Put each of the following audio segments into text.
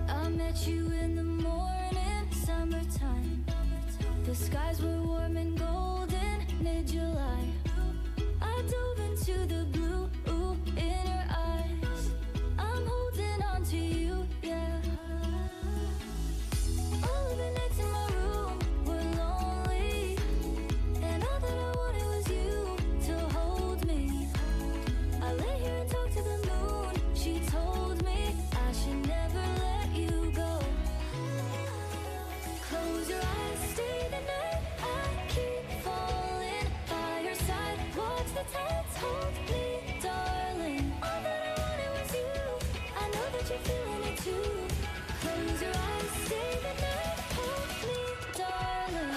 I met you in the morning, summertime. The skies were warm and golden, mid-July. I dove into the blue in your eyes. I'm holding on to you, yeah. All of the nights in my room were lonely, and all that I wanted was you to hold me. I lay here and talk to the moon. She told me I should never let you go. Close your eyes, stay the night. I keep falling by your side. Watch the tides hold me, darling. All that I wanted was you. I know that you're feeling it too. Close your eyes, stay the night. Hold me, darling.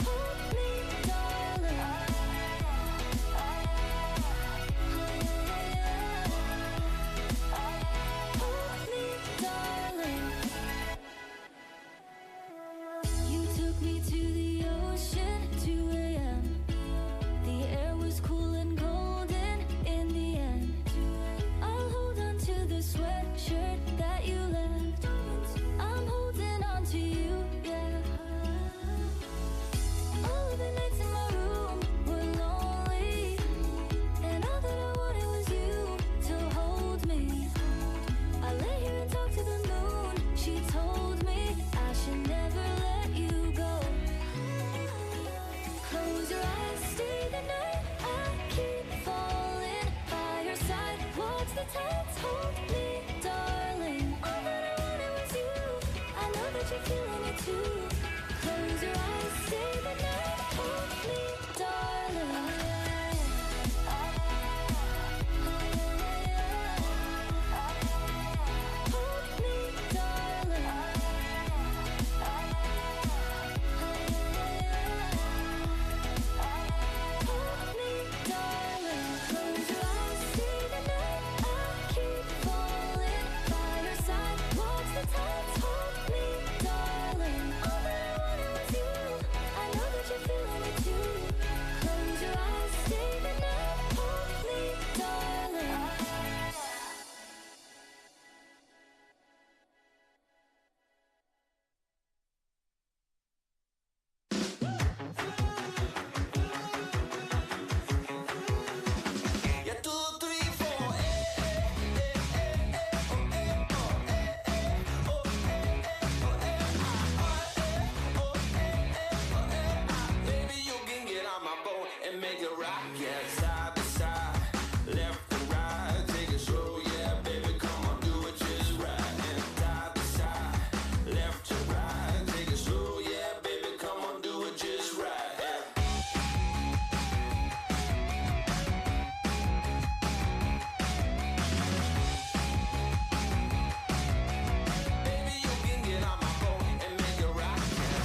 Hold me, darling. Hold me, darling. You took me to the ocean, 2 a.m. The air was cool and golden in the end. I'll hold on to the sweatshirt that you left. I'm holding on to you, yeah. All of the nights in my room were lonely, and all that I wanted was you to hold me. I lay here and talk to the moon. She told me I should never let you go. Close your eyes, stay the night. I keep falling by your side. Watch the tides hold me, darling. All that I wanted was you. I know that you're feeling it too. Close your eyes, stay the night. Hold me, darling. Hold me, darling. Hold me, darling. Close your eyes, stay the night. I keep falling by your side. Watch the tides hold me, darling. All that I wanted was you. I know that you're feeling it too. Close your eyes, stay the night. Hold me, darling. Yeah, 2, 3, 4. Baby, you can get on my boat and make it rock, yeah, side to side, left to right, take it slow, yeah, baby, come on, do it just right, and side to side, left to right, take it slow, yeah, baby, come on, do it just right, yeah. Baby, you can get on my boat and make it rock, yeah.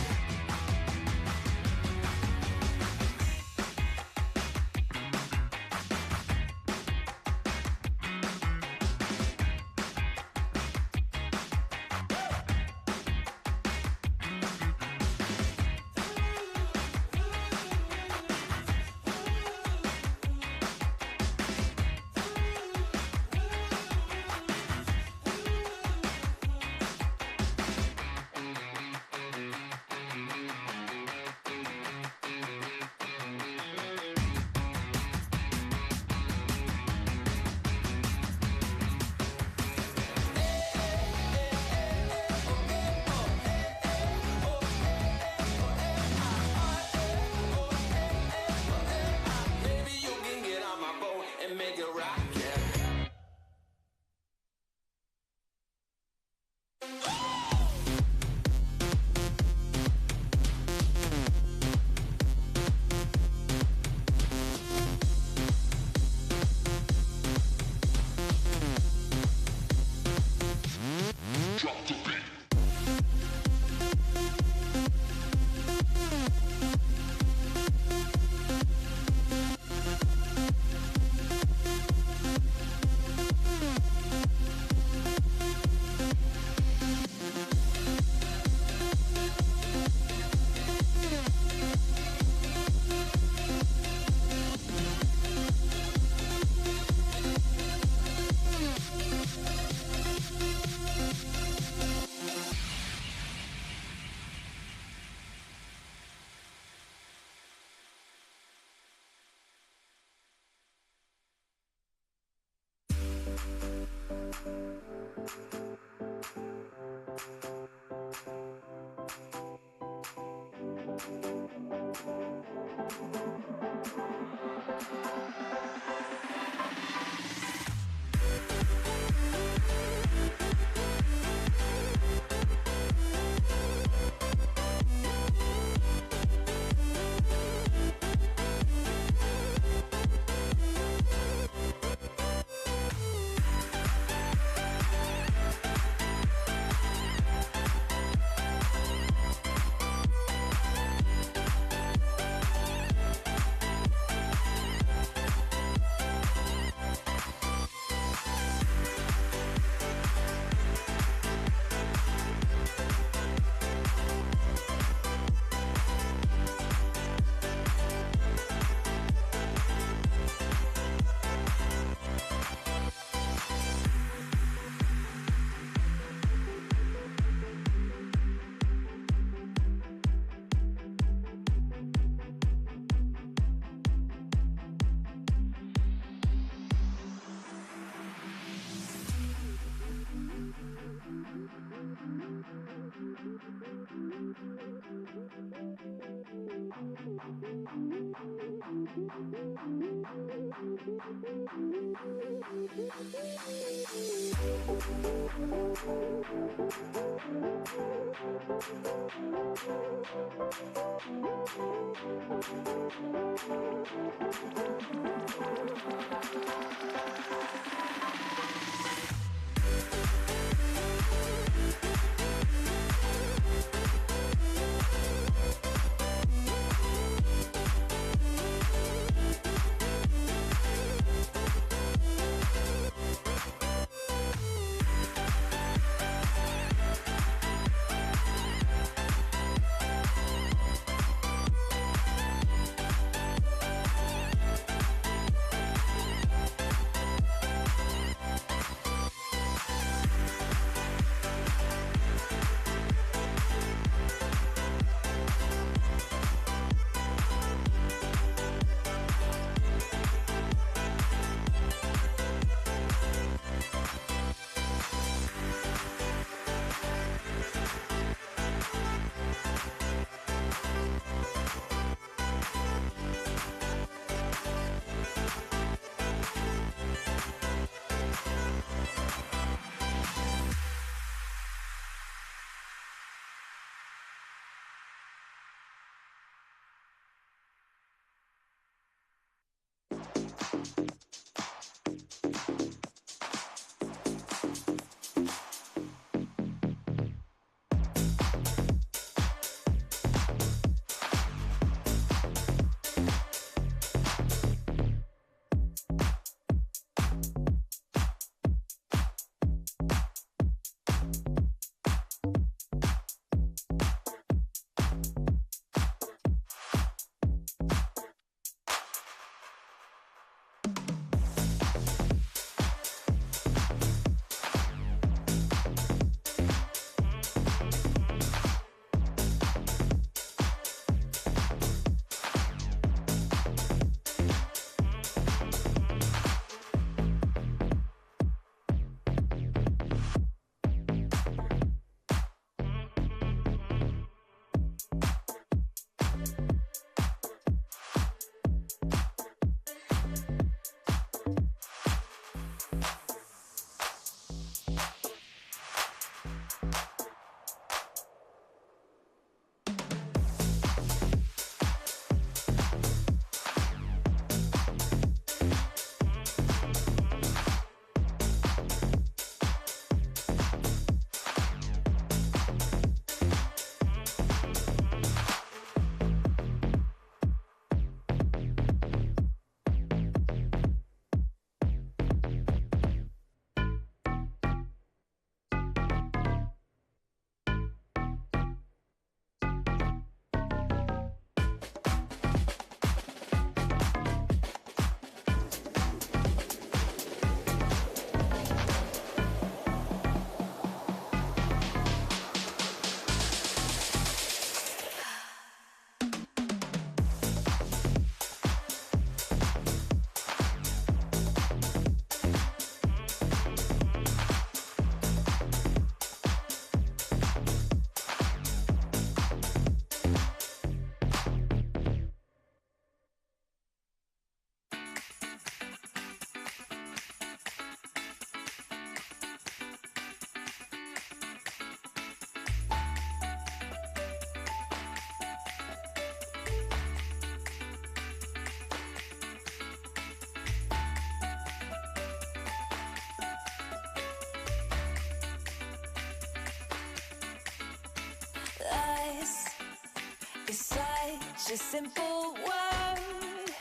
such a simple word,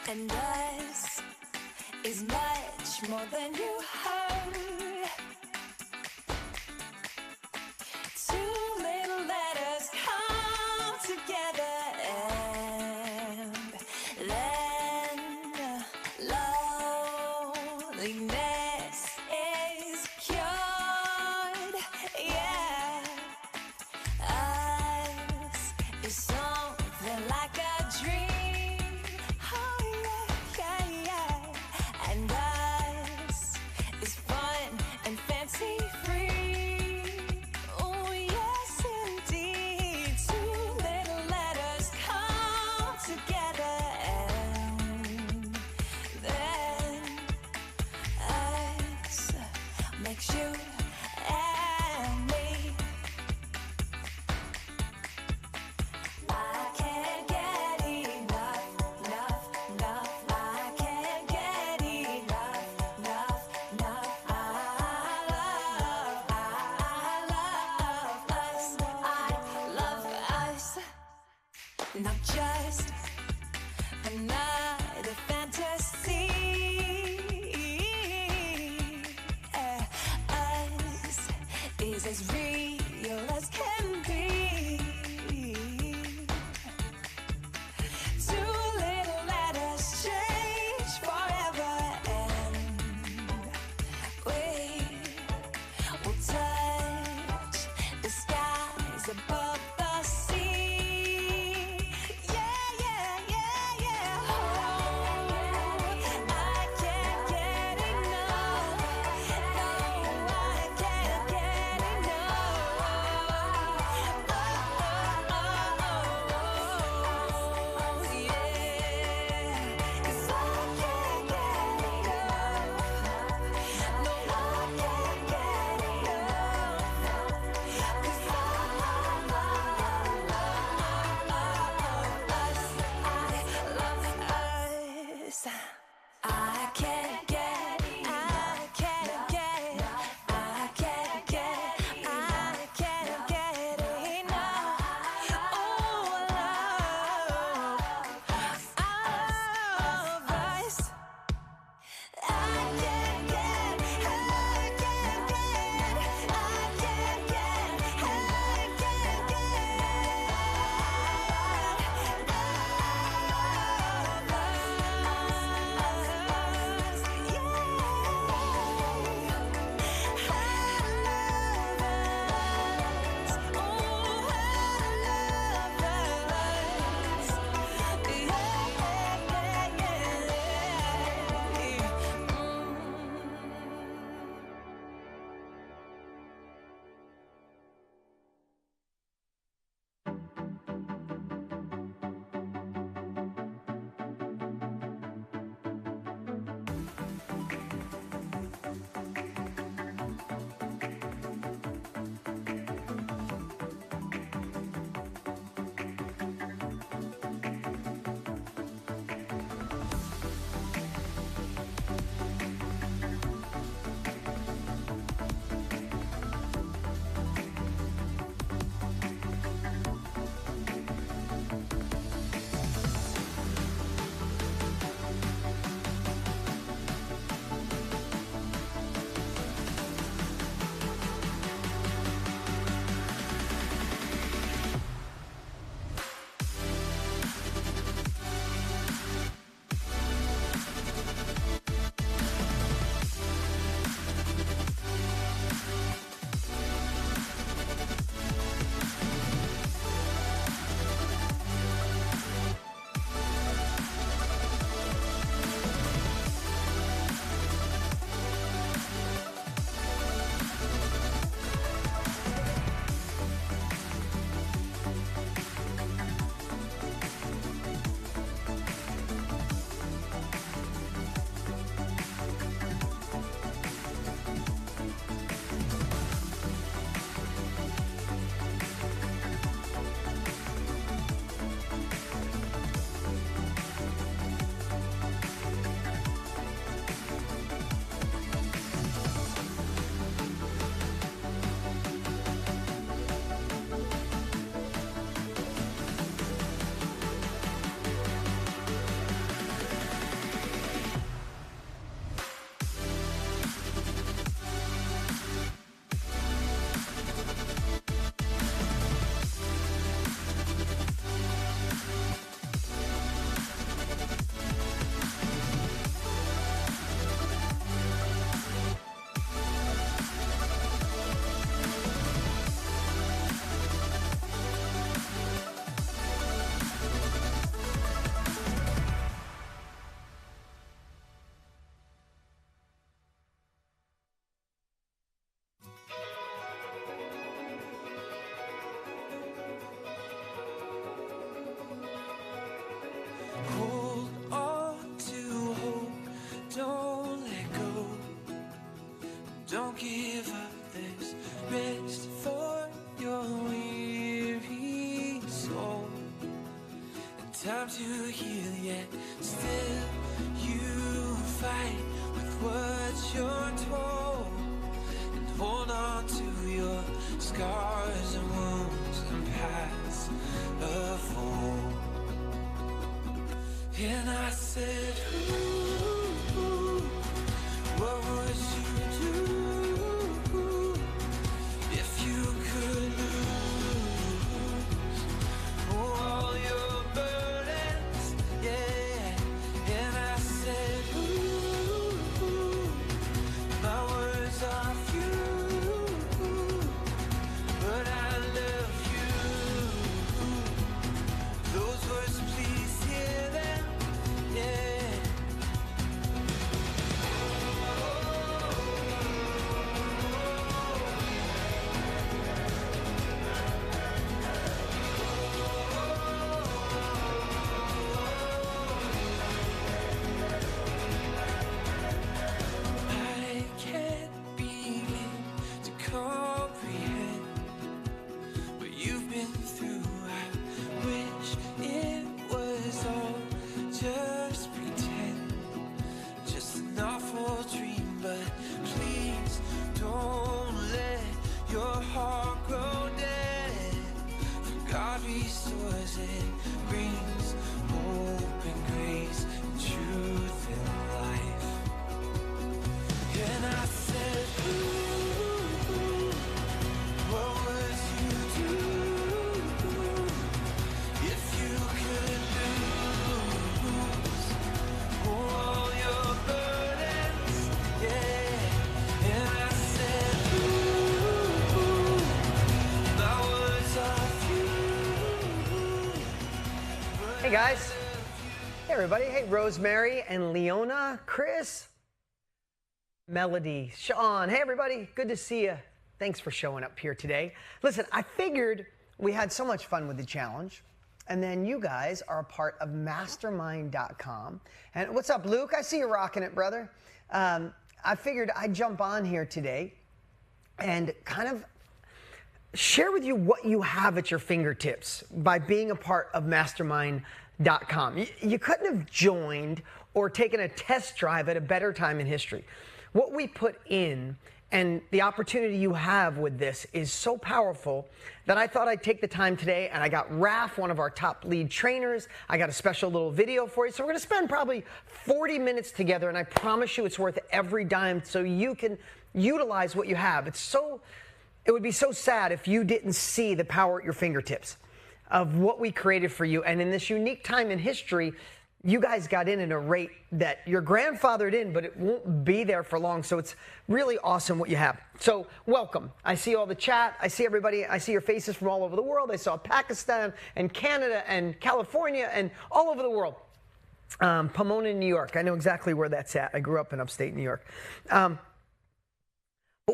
and us is much more than you heard. Two little letters come together and then loneliness is cured. Yeah, us is something like a dream. Oh yeah, yeah, yeah. And us is fun and fancy free. Oh yes indeed. Two little letters come together and then us makes you and me. I can't get enough, enough, enough. I can't get enough, enough, enough. I love us. Not just another fantasy. Us is as real as can be. Two little letters change forever, and we will touch the skies above the sea. Yeah, yeah, yeah, yeah. time to heal, yet still you fight with what you're told, and hold on to your scars and wounds and past of old. And I said, ooh, what would you do if you could lose all your burdens? Yeah. And I said, ooh, my words are few, but I love you. Those words, please hear them. Yeah. I can't begin to comprehend what you've been through. I wish it was all just pretend, just an awful dream. But please don't let your heart grow dead. For God restores and brings hope and grace and truth and life. And I said, ooh, what would you do if you could lose all your burdens? Yeah. And I said, ooh, my words are few. Hey guys. Hey everybody. Hey Rosemary and Leona, Chris, Melody, Sean. Hey everybody. Good to see you. Thanks for showing up here today. Listen, I figured we had so much fun with the challenge, and then you guys are a part of mastermind.com. And what's up, Luke? I see you rocking it, brother. I figured I'd jump on here today and kind of share with you what you have at your fingertips by being a part of mastermind.com. You couldn't have joined or taken a test drive at a better time in history. What we put in and the opportunity you have with this is so powerful that I thought I'd take the time today, and I got Raf, one of our top lead trainers. I got a special little video for you. So we're going to spend probably 40 minutes together, and I promise you it's worth every dime so you can utilize what you have. It would be so sad if you didn't see the power at your fingertips of what we created for you. And in this unique time in history, you guys got in at a rate that your grandfathered in, but it won't be there for long. So it's really awesome what you have. So welcome. I see all the chat. I see everybody. I see your faces from all over the world. I saw Pakistan and Canada and California and all over the world. Pomona, New York. I know exactly where that's at. I grew up in upstate New York. But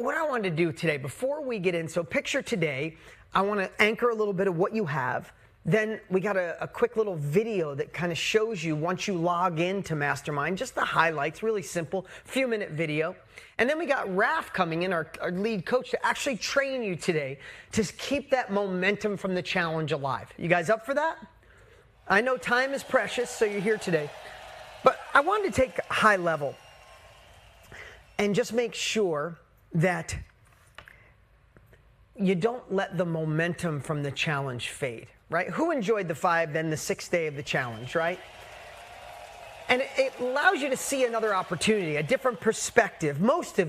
what I wanted to do today, before we get in, so picture today, I want to anchor a little bit of what you have. Then we got a quick little video that kind of shows you once you log into Mastermind, just the highlights, really simple, few-minute video. And then we got Raf coming in, our lead coach, to actually train you today to keep that momentum from the challenge alive. You guys up for that? I know time is precious, so you're here today. But I wanted to take high level and just make sure that you don't let the momentum from the challenge fade, right? Who enjoyed the 5, then the 6th day of the challenge, right? And it allows you to see another opportunity, a different perspective. Most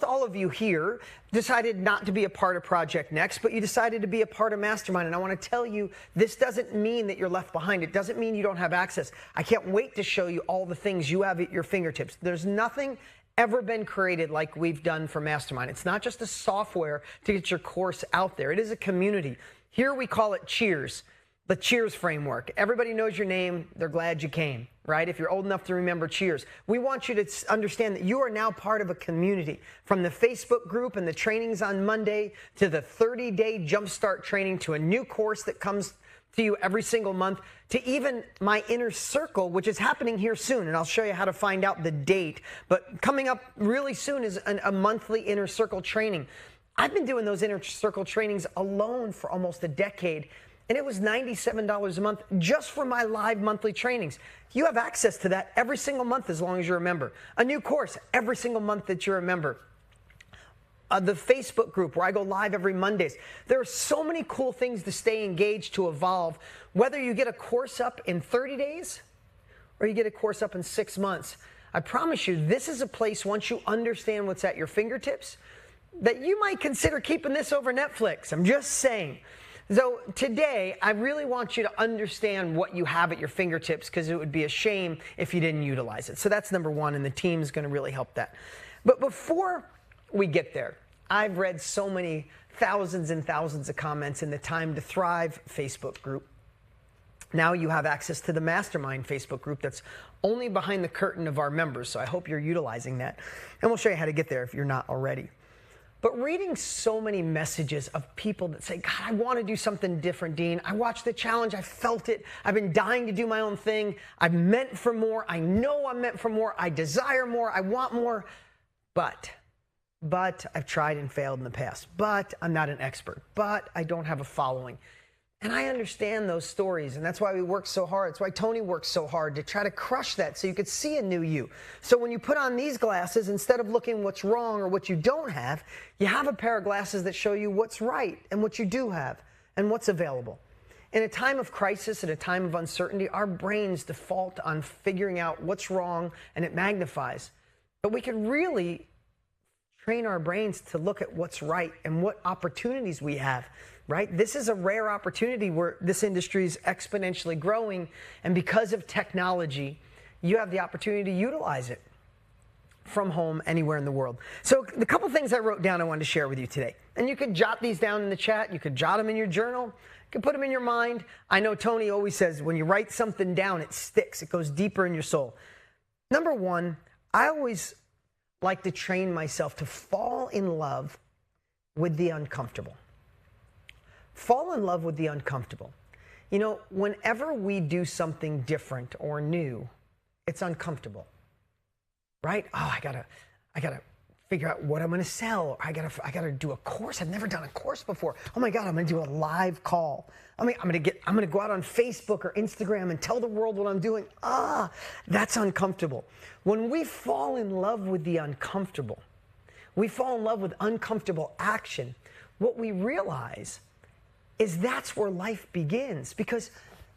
all of you here decided not to be a part of Project Next, but you decided to be a part of Mastermind. And I want to tell you, this doesn't mean that you're left behind. It doesn't mean you don't have access. I can't wait to show you all the things you have at your fingertips. There's nothing ever been created like we've done for Mastermind. It's not just a software to get your course out there. It is a community. Here we call it Cheers, the Cheers framework. Everybody knows your name. They're glad you came, right? If you're old enough to remember Cheers. We want you to understand that you are now part of a community, from the Facebook group and the trainings on Monday to the 30-day Jumpstart training to a new course that comes to you every single month, to even my inner circle, which is happening here soon, and I'll show you how to find out the date. But coming up really soon is a monthly inner circle training. I've been doing those inner circle trainings alone for almost a decade, And it was $97 a month just for my live monthly trainings. You have access to that every single month as long as you're a member. A new course every single month that you're a member. The Facebook group where I go live every Mondays. There are so many cool things to stay engaged, to evolve. Whether you get a course up in 30 days or you get a course up in 6 months, I promise you this is a place, once you understand what's at your fingertips, that you might consider keeping this over Netflix. I'm just saying. So today, I really want you to understand what you have at your fingertips, because it would be a shame if you didn't utilize it. So that's number one, and the team is going to really help that. But before we get there, I've read so many thousands and thousands of comments in the Time to Thrive Facebook group. Now you have access to the Mastermind Facebook group that's only behind the curtain of our members, so I hope you're utilizing that. And we'll show you how to get there if you're not already. But reading so many messages of people that say, God, I want to do something different, Dean. I watched the challenge. I felt it. I've been dying to do my own thing. I'm meant for more. I know I'm meant for more. I desire more. I want more. But I've tried and failed in the past. But I'm not an expert. But I don't have a following. And I understand those stories, and that's why we work so hard. That's why Tony works so hard to try to crush that so you could see a new you. So when you put on these glasses, instead of looking what's wrong or what you don't have, you have a pair of glasses that show you what's right and what you do have and what's available. In a time of crisis, at a time of uncertainty, our brains default on figuring out what's wrong, and it magnifies. But we could really train our brains to look at what's right and what opportunities we have. Right? This is a rare opportunity where this industry is exponentially growing, and because of technology, you have the opportunity to utilize it from home anywhere in the world. So the couple things I wrote down I wanted to share with you today. And you could jot these down in the chat. You could jot them in your journal. You could put them in your mind. I know Tony always says when you write something down, it sticks. It goes deeper in your soul. Number one, I always like to train myself to fall in love with the uncomfortable. Fall in love with the uncomfortable. You know, whenever we do something different or new, it's uncomfortable, right? Oh, I gotta figure out what I'm gonna sell. Or I gotta do a course. I've never done a course before. Oh my God, I'm gonna do a live call. I'm gonna go out on Facebook or Instagram and tell the world what I'm doing. That's uncomfortable. When we fall in love with the uncomfortable, we fall in love with uncomfortable action. What we realize is that's where life begins. Because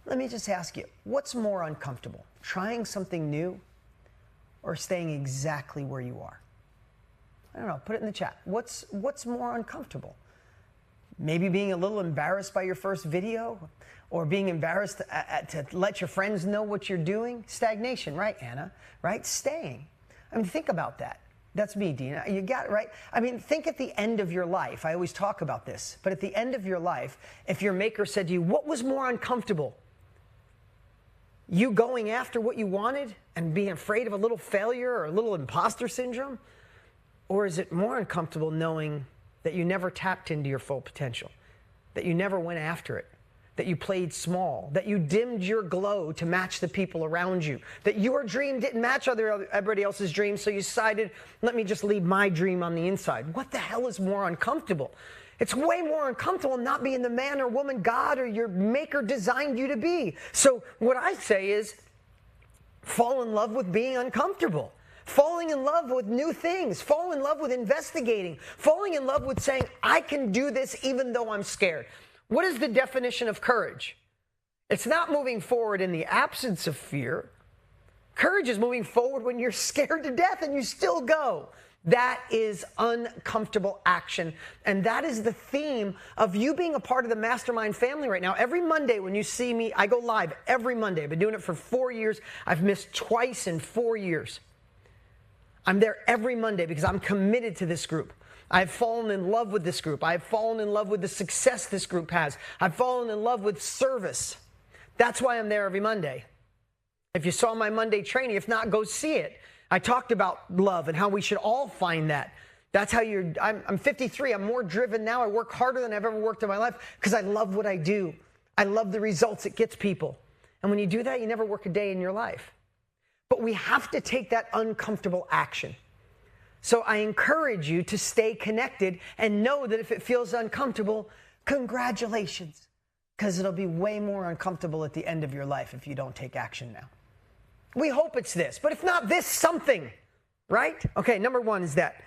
let me just ask you, what's more uncomfortable? Trying something new or staying exactly where you are? I don't know, put it in the chat. What's more uncomfortable? Maybe being a little embarrassed by your first video, or being embarrassed to let your friends know what you're doing? Stagnation, right, Anna? Right? Staying. I mean, think about that. That's me, Dean. You got it, right? I mean, think at the end of your life. I always talk about this, but at the end of your life, if your maker said to you, what was more uncomfortable? You going after what you wanted and being afraid of a little failure or a little imposter syndrome? Or is it more uncomfortable knowing that you never tapped into your full potential, that you never went after it, that you played small, that you dimmed your glow to match the people around you, that your dream didn't match everybody else's dream, so you decided, let me just leave my dream on the inside? What the hell is more uncomfortable? It's way more uncomfortable not being the man or woman God or your maker designed you to be. So what I say is, fall in love with being uncomfortable. Falling in love with new things, falling in love with investigating, falling in love with saying, I can do this even though I'm scared. What is the definition of courage? It's not moving forward in the absence of fear. Courage is moving forward when you're scared to death and you still go. That is uncomfortable action. And that is the theme of you being a part of the Mastermind family right now. Every Monday when you see me, I go live every Monday. I've been doing it for 4 years. I've missed twice in 4 years. I'm there every Monday because I'm committed to this group. I've fallen in love with this group. I've fallen in love with the success this group has. I've fallen in love with service. That's why I'm there every Monday. If you saw my Monday training, if not, go see it. I talked about love and how we should all find that. That's how I'm 53. I'm more driven now. I work harder than I've ever worked in my life because I love what I do. I love the results it gets people. And when you do that, you never work a day in your life. But we have to take that uncomfortable action. So I encourage you to stay connected and know that if it feels uncomfortable, congratulations. because it'll be way more uncomfortable at the end of your life if you don't take action now. We hope it's this, but if not this, something, right? Okay, number one is that.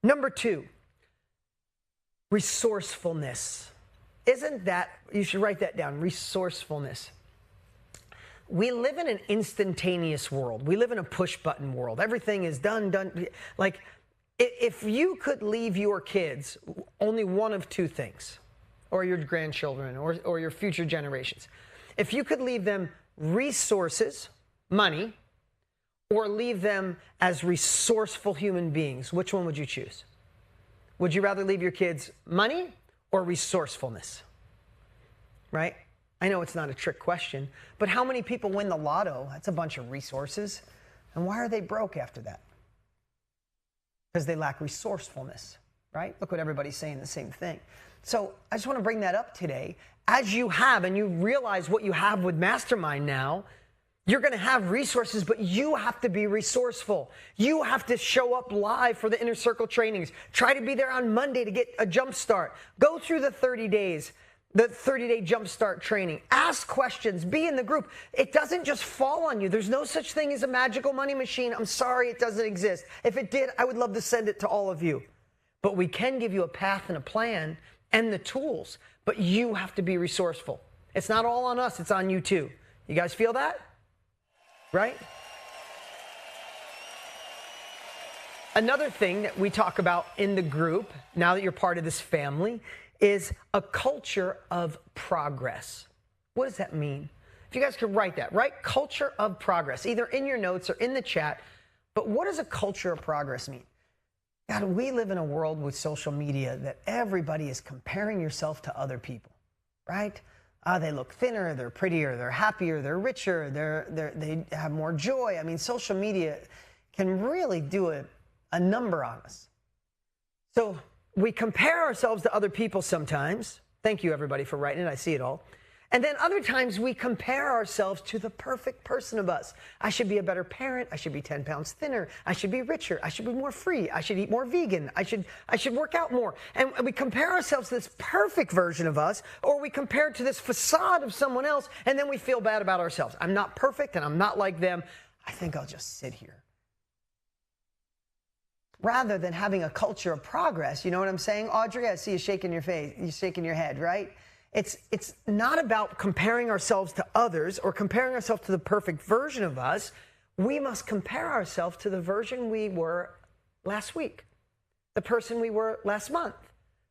Number two, resourcefulness. Isn't that, you should write that down, resourcefulness. We live in an instantaneous world. We live in a push-button world. Everything is done. Like, if you could leave your kids only one of two things, or your grandchildren, or your future generations, if you could leave them resources, money, or leave them as resourceful human beings, which one would you choose? Would you rather leave your kids money or resourcefulness? Right? I know it's not a trick question, but how many people win the lotto? That's a bunch of resources. And why are they broke after that? Because they lack resourcefulness, right? Look what everybody's saying, the same thing. So I just want to bring that up today. As you have, and you realize what you have with Mastermind now, you're going to have resources, but you have to be resourceful. You have to show up live for the Inner Circle trainings. Try to be there on Monday to get a jump start. Go through the 30 days, the 30-day jump start training. Ask questions. Be in the group. It doesn't just fall on you. There's no such thing as a magical money machine. I'm sorry, it doesn't exist. If it did, I would love to send it to all of you. But we can give you a path and a plan and the tools, but you have to be resourceful. It's not all on us, it's on you too. You guys feel that? Right? Another thing that we talk about in the group, now that you're part of this family, is a culture of progress. What does that mean? If you guys could write that, right? Culture of progress, either in your notes or in the chat. But what does a culture of progress mean? God, we live in a world with social media that everybody is comparing yourself to other people, right? They look thinner, they're prettier, they're happier, they're richer, they have more joy. I mean, social media can really do a number on us. So we compare ourselves to other people sometimes. Thank you, everybody, for writing it. I see it all. And then other times we compare ourselves to the perfect person of us. I should be a better parent. I should be 10 pounds thinner. I should be richer. I should be more free. I should eat more vegan. I should work out more. And we compare ourselves to this perfect version of us, or we compare it to this facade of someone else, and then we feel bad about ourselves. I'm not perfect, and I'm not like them. I think I'll just sit here. Rather than having a culture of progress, you know what I'm saying? Audrey, I see you shaking your face. You're shaking your head, right? It's not about comparing ourselves to others or comparing ourselves to the perfect version of us. We must compare ourselves to the version we were last week, the person we were last month,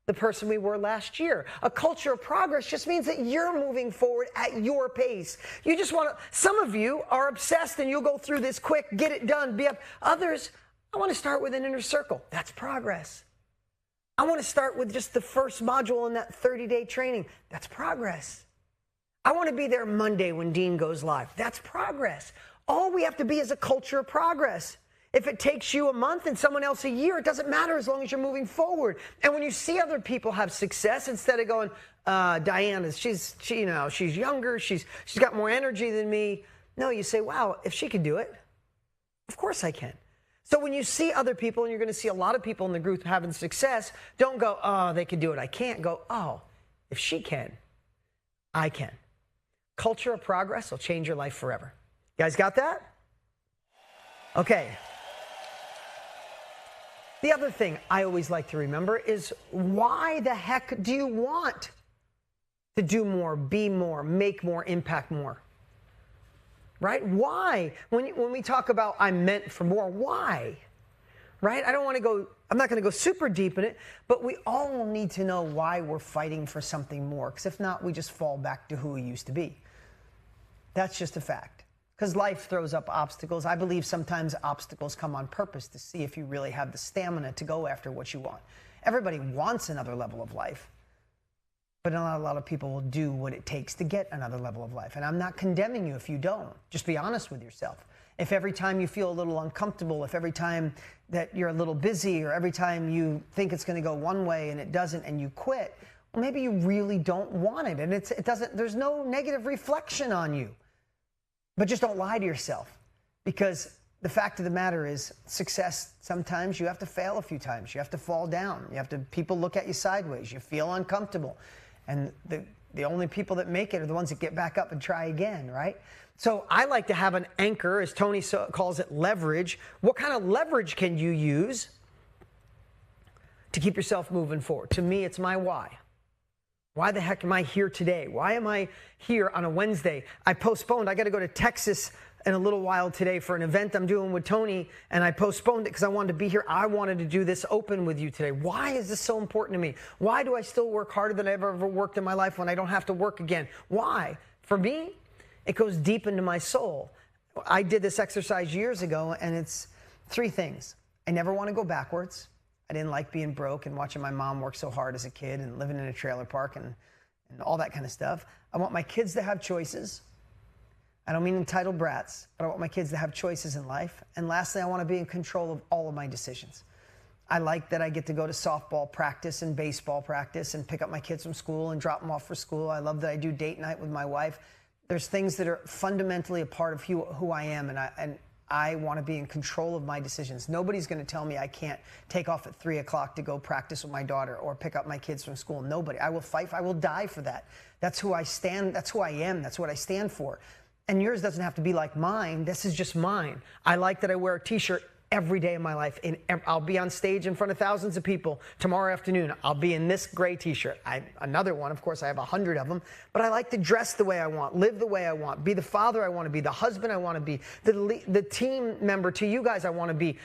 the person we were last year. A culture of progress just means that you're moving forward at your pace. You just want to, some of you are obsessed and you'll go through this quick, get it done, be up. Others, I want to start with an inner circle. That's progress. I want to start with just the first module in that 30-day training. That's progress. I want to be there Monday when Dean goes live. That's progress. All we have to be is a culture of progress. If it takes you a month and someone else a year, it doesn't matter as long as you're moving forward. And when you see other people have success, instead of going, Diana, she's younger, she's got more energy than me. No, you say, wow, if she can do it, of course I can. So when you see other people, and you're going to see a lot of people in the group having success, don't go, oh, they can do it, I can't. Go, oh, if she can, I can. Culture of progress will change your life forever. You guys got that? Okay. The other thing I always like to remember is, why the heck do you want to do more, be more, make more, impact more? Right? Why? When we talk about I'm meant for more, why? Right? I'm not going to go super deep in it, but we all need to know why we're fighting for something more, because if not, we just fall back to who we used to be. That's just a fact. Because life throws up obstacles. I believe sometimes obstacles come on purpose to see if you really have the stamina to go after what you want. Everybody wants another level of life, but not a lot of people will do what it takes to get another level of life. And I'm not condemning you if you don't. Just be honest with yourself. If every time you feel a little uncomfortable, if every time that you're a little busy, or every time you think it's going to go one way and it doesn't and you quit, well, maybe you really don't want it. And there's no negative reflection on you. But just don't lie to yourself, because the fact of the matter is, success, sometimes you have to fail a few times. You have to fall down. People look at you sideways. You feel uncomfortable. And The only people that make it are the ones that get back up and try again, right? So I like to have an anchor, as Tony calls it, leverage. What kind of leverage can you use to keep yourself moving forward? To me, it's my why. Why the heck am I here today? Why am I here on a Wednesday? I postponed. I got to go to Texas in a little while today for an event I'm doing with Tony, and I postponed it because I wanted to be here. I wanted to do this open with you today. Why is this so important to me? Why do I still work harder than I've ever worked in my life when I don't have to work again? Why? For me, it goes deep into my soul. I did this exercise years ago, and it's 3 things. I never want to go backwards. I didn't like being broke and watching my mom work so hard as a kid and living in a trailer park and all that kind of stuff. I want my kids to have choices. I don't mean entitled brats, but I want my kids to have choices in life. And lastly, I want to be in control of all of my decisions. I like that I get to go to softball practice and baseball practice and pick up my kids from school and drop them off for school. I love that I do date night with my wife. There's things that are fundamentally a part of who I am, and I want to be in control of my decisions. Nobody's going to tell me I can't take off at 3 o'clock to go practice with my daughter or pick up my kids from school. Nobody. I will fight. I will die for that. That's who I stand. That's who I am. That's what I stand for. And yours doesn't have to be like mine. This is just mine. I like that I wear a t-shirt every day of my life. I'll be on stage in front of thousands of people tomorrow afternoon. I'll be in this gray t-shirt. Another one, of course, I have 100 of them. But I like to dress the way I want, live the way I want, be the father I want to be, the husband I want to be, the team member to you guys I want to be.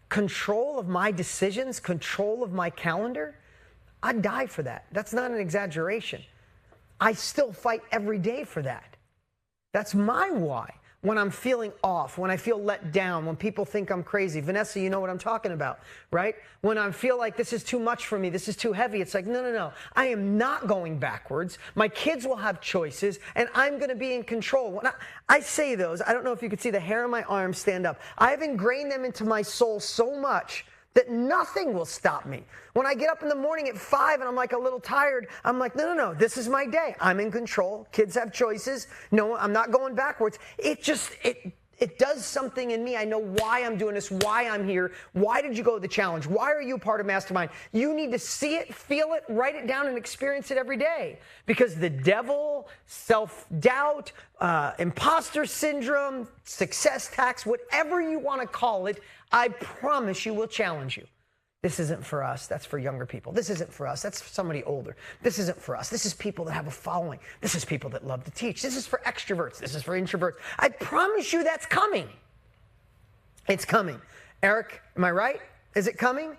Control of my decisions, control of my calendar. I'd die for that. That's not an exaggeration. I still fight every day for that. That's my why. When I'm feeling off, when I feel let down, when people think I'm crazy. Vanessa, you know what I'm talking about, right? When I feel like this is too much for me, this is too heavy, it's like, no. I am not going backwards. My kids will have choices, and I'm going to be in control. When I say those, I don't know if you could see the hair on my arm stand up. I've ingrained them into my soul so much that nothing will stop me. When I get up in the morning at 5 and I'm like a little tired, I'm like, no, this is my day. I'm in control. Kids have choices. No, I'm not going backwards. It does something in me. I know why I'm doing this, why I'm here. Why did you go to the challenge? Why are you a part of Mastermind? You need to see it, feel it, write it down, and experience it every day. Because the devil, self-doubt, imposter syndrome, success tax, whatever you want to call it, I promise you will challenge you. This isn't for us. That's for younger people. This isn't for us. That's for somebody older. This isn't for us. This is people that have a following. This is people that love to teach. This is for extroverts. This is for introverts. I promise you that's coming. It's coming. Eric, am I right? Is it coming?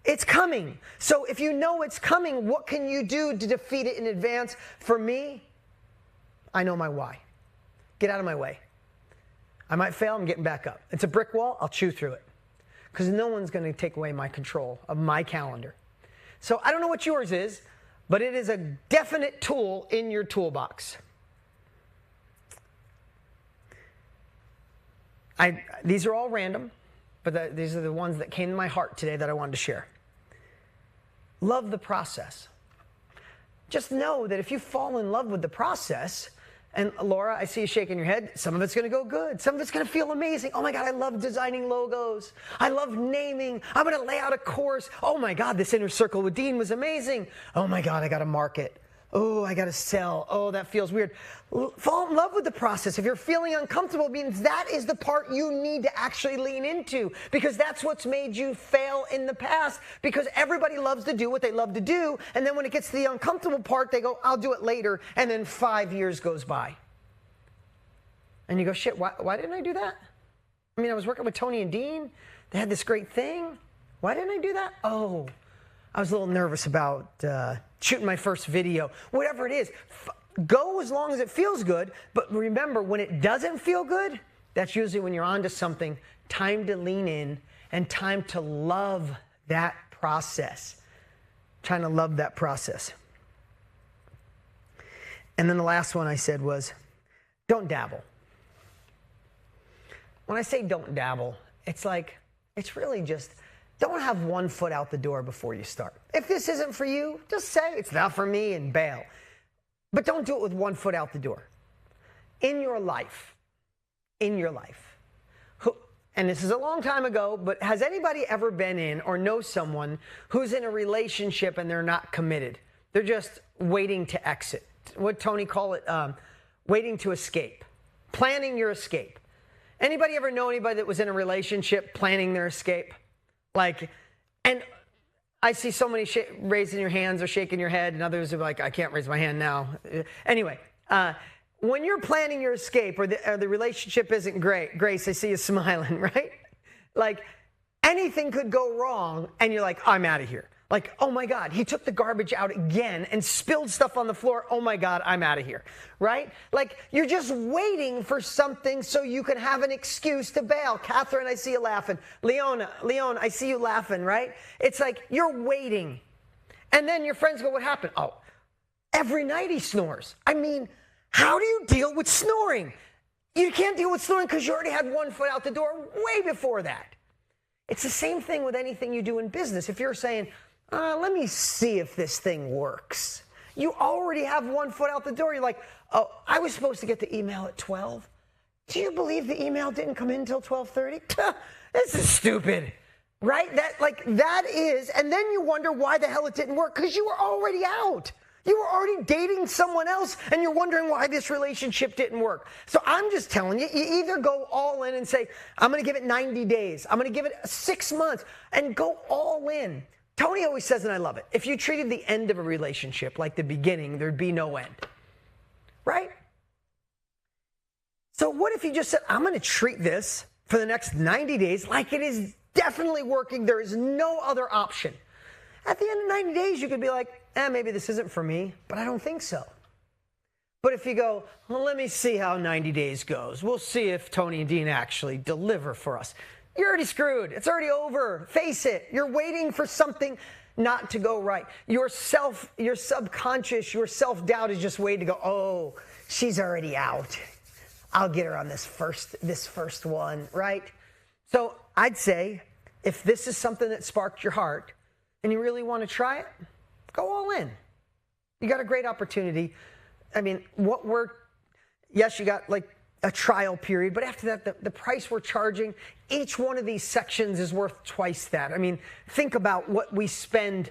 It's coming. So if you know it's coming, what can you do to defeat it in advance? For me, I know my why. Get out of my way. I might fail. I'm getting back up. It's a brick wall. I'll chew through it. Because no one's going to take away my control of my calendar. So I don't know what yours is, but it is a definite tool in your toolbox. These are all random, but these are the ones that came to my heart today that I wanted to share. Love the process. Just know that if you fall in love with the process, and Laura, I see you shaking your head. Some of it's going to go good. Some of it's going to feel amazing. Oh my God, I love designing logos. I love naming. I'm going to lay out a course. Oh my God, this inner circle with Dean was amazing. Oh my God, I got to market. Oh, I got to sell. Oh, that feels weird. Fall in love with the process. If you're feeling uncomfortable, it means that is the part you need to actually lean into, because that's what's made you fail in the past, because everybody loves to do what they love to do. And then when it gets to the uncomfortable part, they go, I'll do it later. And then 5 years goes by. And you go, shit, why didn't I do that? I mean, I was working with Tony and Dean. They had this great thing. Why didn't I do that? Oh, I was a little nervous about shooting my first video. Whatever it is, go as long as it feels good. But remember, when it doesn't feel good, that's usually when you're onto something. Time to lean in and time to love that process. Trying to love that process. And then the last one I said was, don't dabble. When I say don't dabble, it's like, it's really just, don't have one foot out the door before you start. If this isn't for you, just say it's not for me and bail. But don't do it with 1 foot out the door. In your life, and this is a long time ago, but has anybody ever been in or know someone who's in a relationship and they're not committed? They're just waiting to exit. what Tony call it? Waiting to escape, planning your escape. Anybody ever know anybody that was in a relationship planning their escape? Like, and I see so many raising your hands or shaking your head, and others are like, I can't raise my hand now. Anyway, when you're planning your escape or the relationship isn't great, Grace, I see you smiling, right? Like, anything could go wrong, and you're like, I'm out of here. Like, oh my God, he took the garbage out again and spilled stuff on the floor. Oh my God, I'm out of here, right? Like, you're just waiting for something so you can have an excuse to bail. Catherine, I see you laughing. Leon, I see you laughing, right? It's like you're waiting. And then your friends go, what happened? Oh, every night he snores. I mean, how do you deal with snoring? You can't deal with snoring because you already had one foot out the door way before that. It's the same thing with anything you do in business. If you're saying, let me see if this thing works. You already have one foot out the door. You're like, oh, I was supposed to get the email at 12. Do you believe the email didn't come in until 12:30? This is stupid, right? That is, and then you wonder why the hell it didn't work because you were already out. You were already dating someone else, and you're wondering why this relationship didn't work. So I'm just telling you, you either go all in and say, I'm going to give it 90 days. I'm going to give it 6 months, and go all in. Tony always says, and I love it, if you treated the end of a relationship like the beginning, there'd be no end, right? So what if you just said, I'm going to treat this for the next 90 days like it is definitely working. There is no other option. At the end of 90 days, you could be like, maybe this isn't for me, but I don't think so. But if you go, well, let me see how 90 days goes. We'll see if Tony and Dean actually deliver for us. You're already screwed. It's already over. Face it. You're waiting for something not to go right. Your subconscious, your self-doubt is just waiting to go, oh, she's already out. I'll get her on this first one, right? So I'd say if this is something that sparked your heart and you really want to try it, go all in. You got a great opportunity. I mean, yes, you got like a trial period, but after that, the price we're charging, each one of these sections is worth twice that. I mean, think about what we spend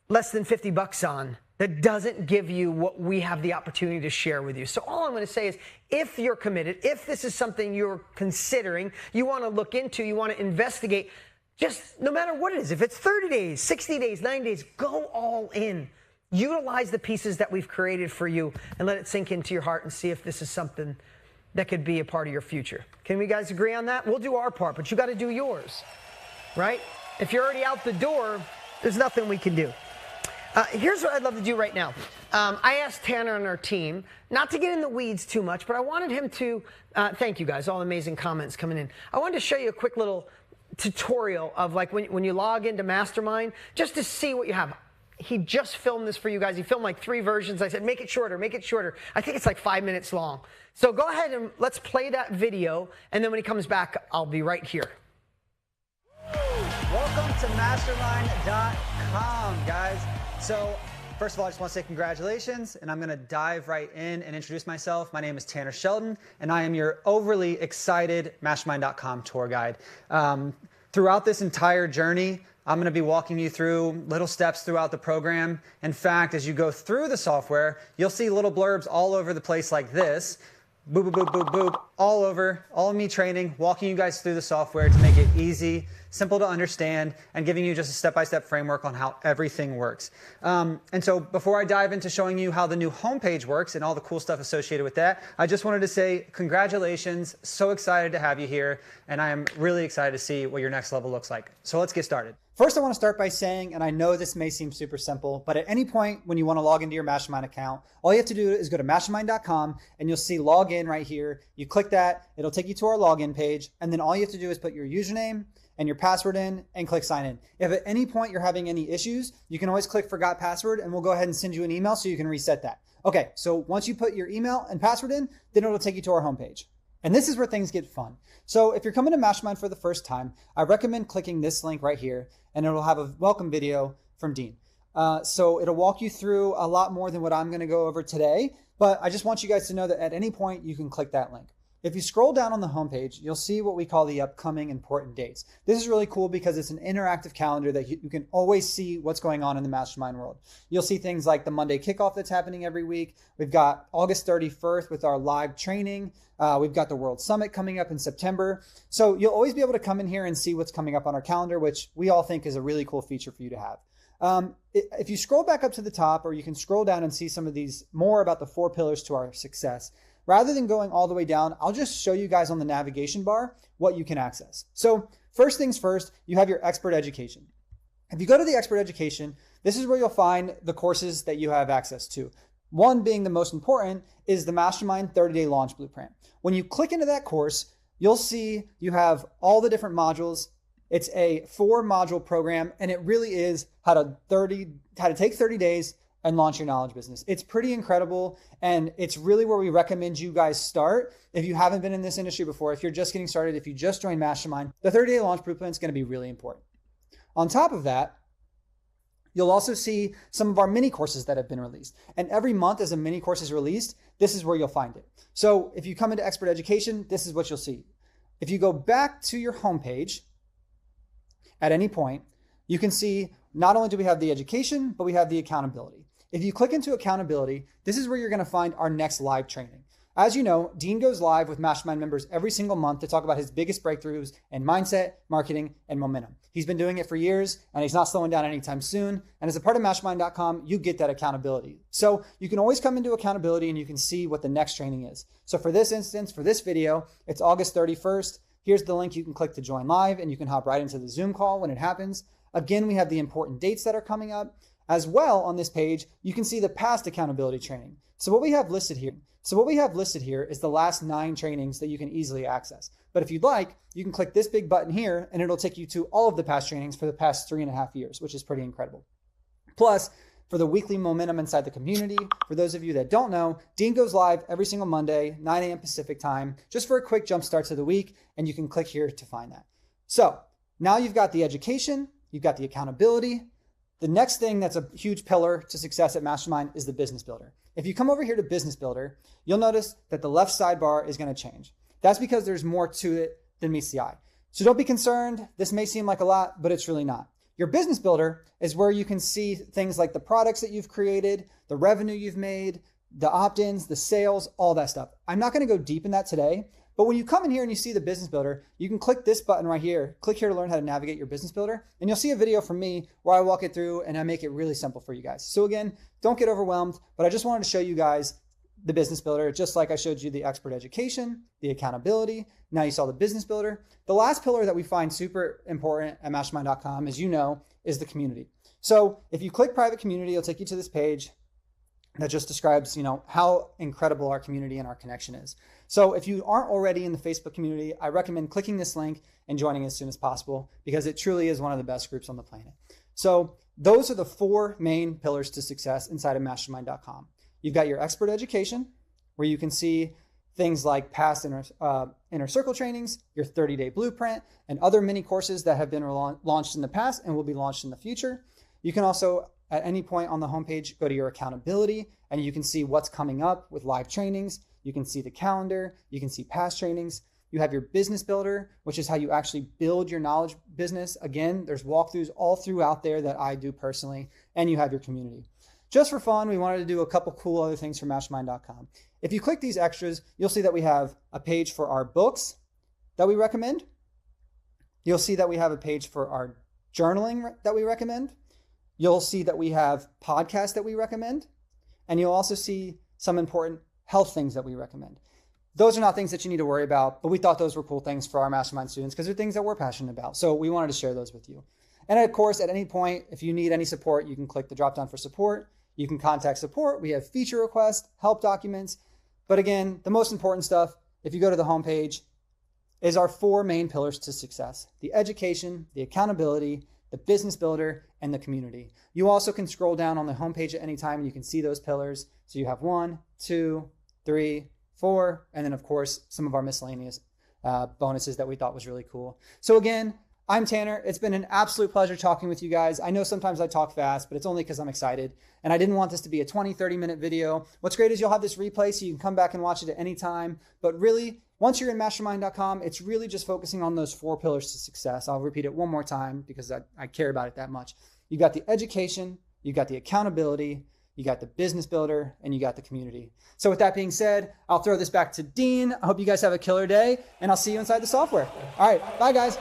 less than $50 on that doesn't give you what we have the opportunity to share with you. So all I'm going to say is, if you're committed, if this is something you're considering, you want to look into, you want to investigate, just no matter what it is, if it's 30 days, 60 days, 90 days, go all in. Utilize the pieces that we've created for you and let it sink into your heart and see if this is something that could be a part of your future. Can we guys agree on that? We'll do our part, but you got to do yours, right? If you're already out the door, there's nothing we can do. Here's what I'd love to do right now. I asked Tanner and our team not to get in the weeds too much, but I wanted him to, thank you guys, all amazing comments coming in. I wanted to show you a quick little tutorial of like when you log into Mastermind, just to see what you have. He just filmed this for you guys. He filmed like 3 versions. I said, make it shorter, make it shorter. I think it's like 5 minutes long. So go ahead and let's play that video. And then when he comes back, I'll be right here. Welcome to mastermind.com, guys. So first of all, I just want to say congratulations, and I'm going to dive right in and introduce myself. My name is Tanner Sheldon, and I am your overly excited mastermind.com tour guide. Throughout this entire journey, I'm going to be walking you through little steps throughout the program. In fact, as you go through the software, you'll see little blurbs all over the place like this. Boop, boop, boop, boop, boop, all over, all of me training, walking you guys through the software to make it easy, simple to understand, and giving you just a step-by-step framework on how everything works. And so before I dive into showing you how the new homepage works and all the cool stuff associated with that, I just wanted to say congratulations. So excited to have you here, and I am really excited to see what your next level looks like. So let's get started. First, I want to start by saying, and I know this may seem super simple, but at any point when you want to log into your Mastermind account, all you have to do is go to mastermind.com and you'll see login right here. You click that, it'll take you to our login page, and then all you have to do is put your username and your password in and click sign in. If at any point you're having any issues, you can always click forgot password and we'll go ahead and send you an email so you can reset that. Okay, so once you put your email and password in, then it'll take you to our homepage. And this is where things get fun. So if you're coming to Mastermind for the first time, I recommend clicking this link right here, and it'll have a welcome video from Dean. So it'll walk you through a lot more than what I'm going to go over today, but I just want you guys to know that at any point you can click that link. if you scroll down on the homepage, you'll see what we call the upcoming important dates. This is really cool because it's an interactive calendar that you can always see what's going on in the mastermind world. You'll see things like the Monday kickoff that's happening every week. We've got August 31st with our live training. We've got the World Summit coming up in September. So you'll always be able to come in here and see what's coming up on our calendar, which we all think is a really cool feature for you to have. If you scroll back up to the top, or you can scroll down and see some of these more about the 4 pillars to our success. Rather than going all the way down, I'll just show you guys on the navigation bar what you can access. So first things first, you have your expert education. If you go to the expert education, this is where you'll find the courses that you have access to. One being the most important is the Mastermind 30-Day Launch Blueprint. When you click into that course, you'll see you have all the different modules. It's a 4-module program, and it really is how to take 30 days and launch your knowledge business. It's pretty incredible, and it's really where we recommend you guys start. If you haven't been in this industry before, if you're just getting started, if you just joined Mastermind, the 30-day launch blueprint is going to be really important. On top of that, you'll also see some of our mini courses that have been released. And every month as a mini course is released, this is where you'll find it. So if you come into expert education, this is what you'll see. If you go back to your homepage at any point, you can see not only do we have the education, but we have the accountability. If you click into accountability, this is where you're going to find our next live training. As you know, Dean goes live with Mastermind members every single month to talk about his biggest breakthroughs in mindset, marketing, and momentum. He's been doing it for years, and he's not slowing down anytime soon. And as a part of Mastermind.com, you get that accountability. So you can always come into accountability and you can see what the next training is. So for this instance, for this video, it's August 31st. Here's the link you can click to join live, and you can hop right into the Zoom call when it happens. Again, we have the important dates that are coming up. As well, on this page, you can see the past accountability training. So what we have listed here is the last 9 trainings that you can easily access. But if you'd like, you can click this big button here, and it'll take you to all of the past trainings for the past 3.5 years, which is pretty incredible. Plus, for the weekly momentum inside the community, for those of you that don't know, Dean goes live every single Monday, 9 a.m. Pacific time, just for a quick jump start to the week, and you can click here to find that. So now you've got the education, you've got the accountability. The next thing that's a huge pillar to success at Mastermind is the Business Builder. If you come over here to Business Builder, you'll notice that the left sidebar is going to change. That's because there's more to it than meets the eye. So don't be concerned. This may seem like a lot, but it's really not. Your Business Builder is where you can see things like the products that you've created, the revenue you've made, the opt-ins, the sales, all that stuff. I'm not going to go deep in that today, but when you come in here and you see the Business Builder, you can click this button right here. Click here to learn how to navigate your Business Builder. And you'll see a video from me where I walk it through and I make it really simple for you guys. So again, don't get overwhelmed, but I just wanted to show you guys the Business Builder, just like I showed you the expert education, the accountability. Now you saw the Business Builder. The last pillar that we find super important at Mastermind.com, as you know, is the community. So if you click private community, it'll take you to this page that just describes, how incredible our community and our connection is. So if you aren't already in the Facebook community, I recommend clicking this link and joining as soon as possible, because it truly is one of the best groups on the planet. So those are the 4 main pillars to success inside of Mastermind.com. You've got your expert education, where you can see things like past inner circle trainings, your 30-day blueprint, and other mini courses that have been launched in the past and will be launched in the future. You can also, at any point on the homepage, go to your accountability, and you can see what's coming up with live trainings. You can see the calendar. You can see past trainings. You have your Business Builder, which is how you actually build your knowledge business. Again, there's walkthroughs all throughout there that I do personally, and you have your community. Just for fun, we wanted to do a couple cool other things for Mastermind.com. If you click these extras, you'll see that we have a page for our books that we recommend. You'll see that we have a page for our journaling that we recommend. You'll see that we have podcasts that we recommend. And you'll also see some important health things that we recommend. Those are not things that you need to worry about, but we thought those were cool things for our Mastermind students because they're things that we're passionate about. So we wanted to share those with you. And of course, at any point, if you need any support, you can click the drop down for support. You can contact support. We have feature requests, help documents. But again, the most important stuff, if you go to the homepage, is our 4 main pillars to success: the education, the accountability, the Business Builder, and the community. You also can scroll down on the homepage at any time and you can see those pillars. So you have 1, 2, 3, 4, and then of course, some of our miscellaneous bonuses that we thought was really cool. So again, I'm Tanner. It's been an absolute pleasure talking with you guys. I know sometimes I talk fast, but it's only because I'm excited. And I didn't want this to be a 20, 30-minute video. What's great is you'll have this replay so you can come back and watch it at any time. But really, Once you're in mastermind.com, it's really just focusing on those 4 pillars to success. I'll repeat it one more time because I care about it that much. You got the education, you got the accountability, you got the business builder, and you got the community. So with that being said, I'll throw this back to Dean. I hope you guys have a killer day, and I'll see you inside the software. All right, bye guys.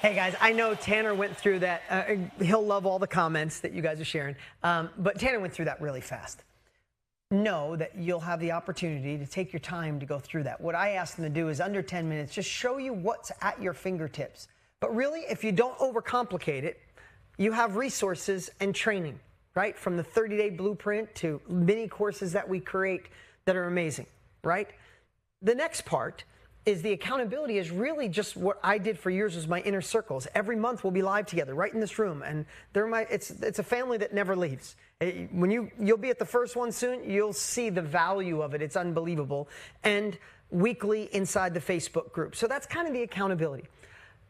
Hey guys, I know Tanner went through that. He'll love all the comments that you guys are sharing. But Tanner went through that really fast. Know that you'll have the opportunity to take your time to go through that. What I asked them to do is under 10 minutes, just show you what's at your fingertips. But really, if you don't overcomplicate it, you have resources and training, right? From the 30-day blueprint to mini courses that we create that are amazing, right? The next part is the accountability is really just what I did for years was my inner circles. Every month we'll be live together right in this room, and it's a family that never leaves. When you'll be at the first one soon, you'll see the value of it. It's unbelievable. And weekly inside the Facebook group. So that's kind of the accountability.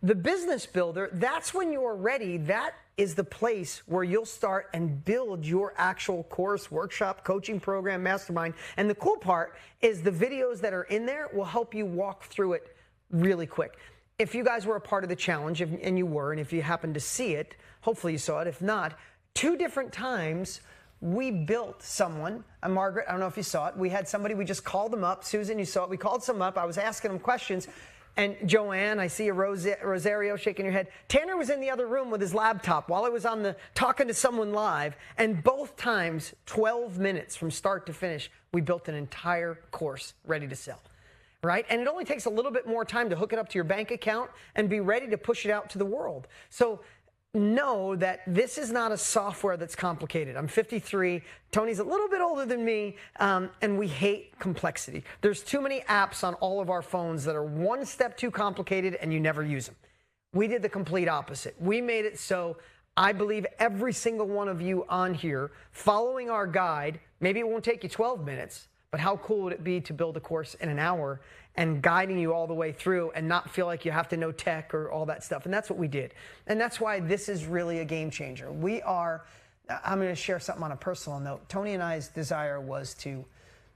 The business builder, that's when you're ready. That is the place where you'll start and build your actual course, workshop, coaching program, mastermind. And the cool part is the videos that are in there will help you walk through it really quick. If you guys were a part of the challenge, and you were, and if you happened to see it, hopefully you saw it. If not, 2 different times we built someone. Margaret, I don't know if you saw it. We had somebody, we just called them up. Susan, you saw it. We called someone up. I was asking them questions. And Joanne, I see a Rosario shaking your head. Tanner was in the other room with his laptop while I was talking to someone live. And both times, 12 minutes from start to finish, we built an entire course ready to sell, right? And it only takes a little bit more time to hook it up to your bank account and be ready to push it out to the world. So know that this is not a software that's complicated. I'm 53. Tony's a little bit older than me, and we hate complexity. There's too many apps on all of our phones that are one step too complicated, and you never use them. We did the complete opposite. We made it so I believe every single one of you on here following our guide, maybe it won't take you 12 minutes, but how cool would it be to build a course in an hour and guiding you all the way through and not feel like you have to know tech or all that stuff. And that's what we did. And that's why this is really a game changer. I'm going to share something on a personal note. Tony and I's desire was to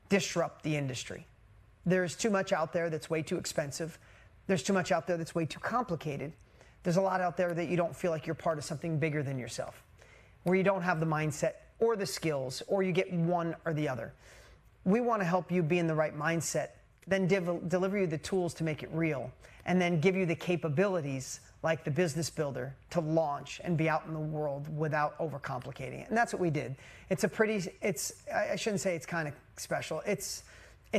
disrupt the industry. There's too much out there that's way too expensive. There's too much out there that's way too complicated. There's a lot out there that you don't feel like you're part of something bigger than yourself, where you don't have the mindset or the skills, or you get one or the other. We want to help you be in the right mindset, then deliver you the tools to make it real, and then give you the capabilities like the business builder to launch and be out in the world without overcomplicating it. And that's what we did. I shouldn't say it's kind of special. It's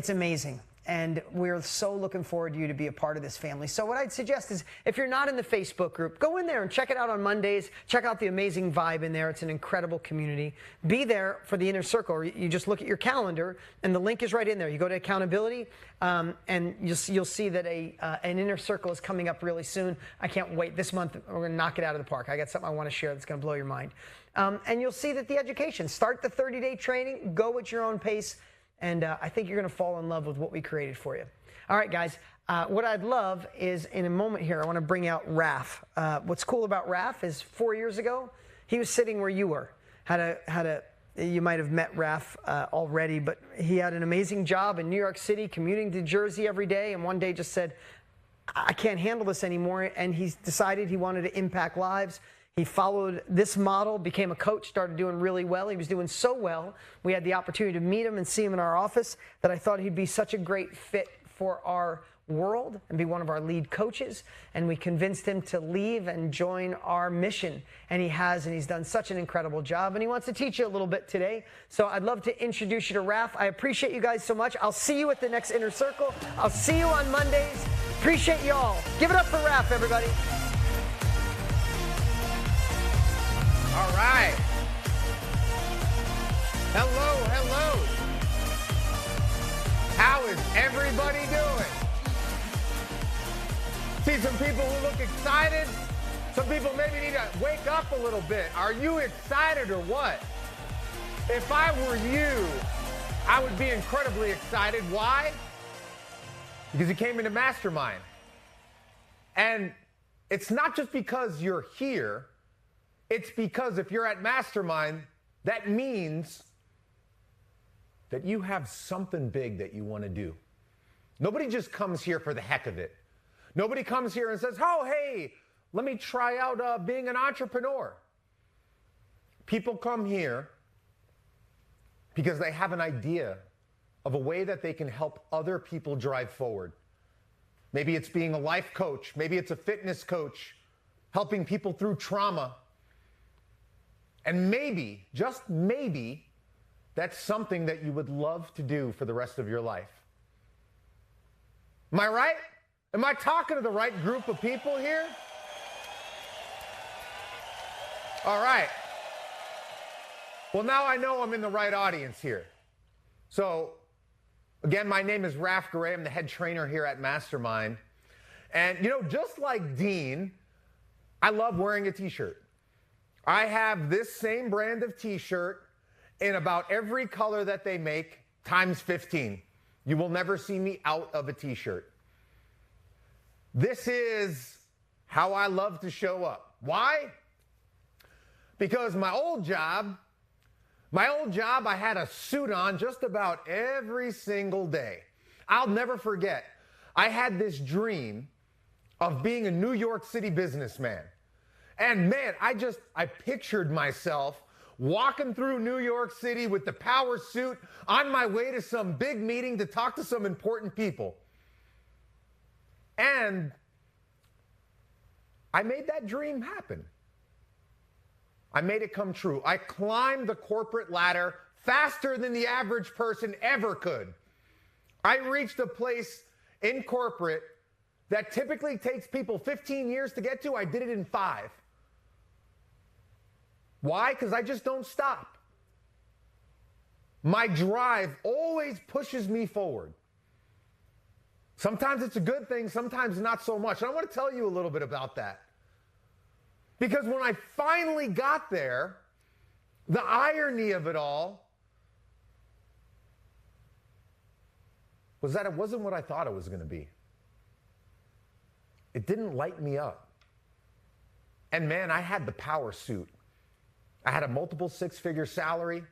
amazing. And we're so looking forward to you to be a part of this family. So what I'd suggest is if you're not in the Facebook group, go in there and check it out on Mondays. Check out the amazing vibe in there. It's an incredible community. Be there for the inner circle. You just look at your calendar and the link is right in there. You go to accountability and you'll see that an inner circle is coming up really soon. I can't wait. This month we're going to knock it out of the park. I got something I want to share that's going to blow your mind. And you'll see that the education, start the 30-day training, go at your own pace. And I think you're going to fall in love with what we created for you. All right, guys. What I'd love is in a moment here, I want to bring out Raf. What's cool about Raf is 4 years ago, he was sitting where you were. You might have met Raf already, but he had an amazing job in New York City, commuting to Jersey every day, and one day just said, I can't handle this anymore, and he decided he wanted to impact lives. He followed this model, became a coach, started doing really well. He was doing so well, we had the opportunity to meet him and see him in our office that I thought he'd be such a great fit for our world and be one of our lead coaches. And we convinced him to leave and join our mission. And he has, and he's done such an incredible job. And he wants to teach you a little bit today. So I'd love to introduce you to Raf. I appreciate you guys so much. I'll see you at the next Inner Circle. I'll see you on Mondays. Appreciate you all. Give it up for Raf, everybody. All right. Hello. How is everybody doing? See some people who look excited. Some people maybe need to wake up a little bit. Are you excited or what? If I were you, I would be incredibly excited. Why? Because you came into Mastermind. And it's not just because you're here. It's because if you're at Mastermind, that means that you have something big that you want to do. Nobody just comes here for the heck of it. Nobody comes here and says, oh, hey, let me try out being an entrepreneur. People come here because they have an idea of a way that they can help other people drive forward. Maybe it's being a life coach. Maybe it's a fitness coach, helping people through trauma. And maybe, just maybe, that's something that you would love to do for the rest of your life. Am I right? Am I talking to the right group of people here? All right. Well, now I know I'm in the right audience here. So, again, my name is Raf Garay. I'm the head trainer here at Mastermind. And, you know, just like Dean, I love wearing a t-shirt. I have this same brand of t-shirt in about every color that they make, times 15. You will never see me out of a t-shirt. This is how I love to show up. Why? Because my old job, I had a suit on just about every single day. I'll never forget. I had this dream of being a New York City businessman. And man, I pictured myself walking through New York City with the power suit on my way to some big meeting to talk to some important people. And I made that dream happen. I made it come true. I climbed the corporate ladder faster than the average person ever could. I reached a place in corporate that typically takes people 15 years to get to. I did it in 5. Why? Because I just don't stop. My drive always pushes me forward. Sometimes it's a good thing, sometimes not so much. And I want to tell you a little bit about that. Because when I finally got there, the irony of it all was that it wasn't what I thought it was going to be. It didn't light me up. And man, I had the power suit. I had a multiple 6-figure salary.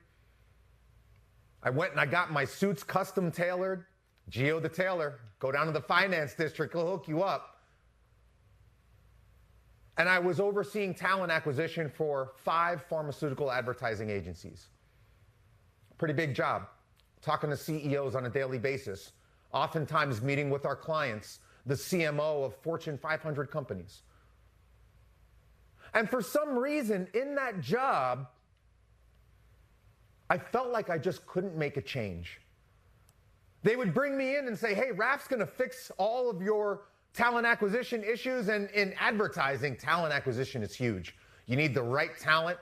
I went and I got my suits custom tailored. Geo the tailor, go down to the finance district, he'll hook you up. And I was overseeing talent acquisition for 5 pharmaceutical advertising agencies. Pretty big job. Talking to CEOs on a daily basis. Oftentimes meeting with our clients, the CMO of Fortune 500 companies. And for some reason in that job, I felt like I just couldn't make a change. They would bring me in and say, hey, Raf's going to fix all of your talent acquisition issues. And in advertising, talent acquisition is huge. You need the right talent.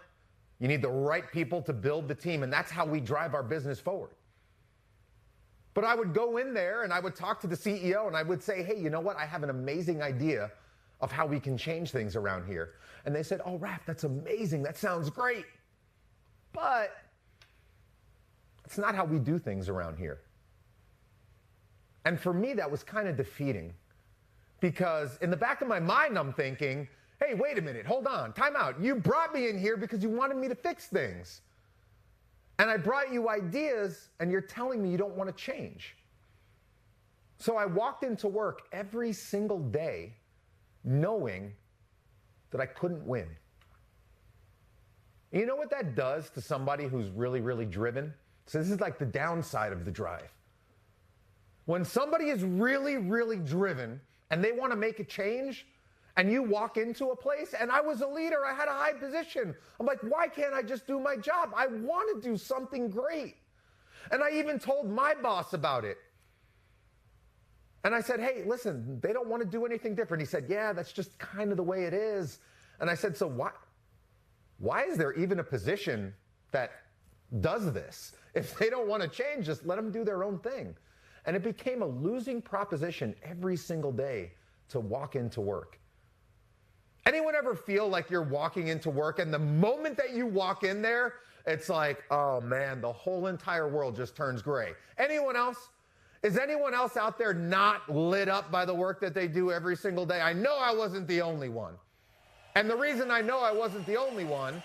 You need the right people to build the team. And that's how we drive our business forward. But I would go in there and I would talk to the CEO and I would say, hey, you know what? I have an amazing idea of how we can change things around here. And they said, oh, Raf, that's amazing. That sounds great. But it's not how we do things around here. And for me, that was kind of defeating because in the back of my mind, I'm thinking, hey, wait a minute, hold on, time out. You brought me in here because you wanted me to fix things. And I brought you ideas and you're telling me you don't want to change. So I walked into work every single day knowing that I couldn't win. You know what that does to somebody who's really, really driven? So this is like the downside of the drive. When somebody is really, really driven and they want to make a change and you walk into a place, and I was a leader, I had a high position. I'm like, why can't I just do my job? I want to do something great. And I even told my boss about it. And I said, hey, listen, they don't want to do anything different. He said, yeah, that's just kind of the way it is. And I said, so why is there even a position that does this? If they don't want to change, just let them do their own thing. And it became a losing proposition every single day to walk into work. Anyone ever feel like you're walking into work and the moment that you walk in there, it's like, oh man, the whole entire world just turns gray. Anyone else? Is anyone else out there not lit up by the work that they do every single day? I know I wasn't the only one. And the reason I know I wasn't the only one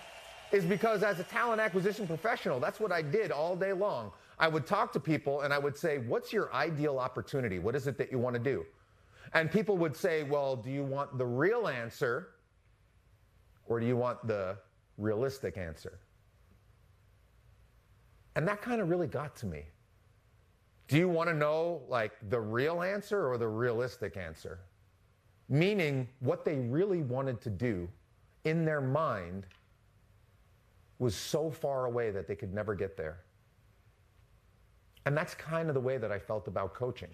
is because as a talent acquisition professional, that's what I did all day long. I would talk to people and I would say, what's your ideal opportunity? What is it that you want to do? And people would say, well, do you want the real answer or do you want the realistic answer? And that kind of really got to me. Do you want to know like the real answer or the realistic answer? Meaning what they really wanted to do in their mind was so far away that they could never get there. And that's kind of the way that I felt about coaching.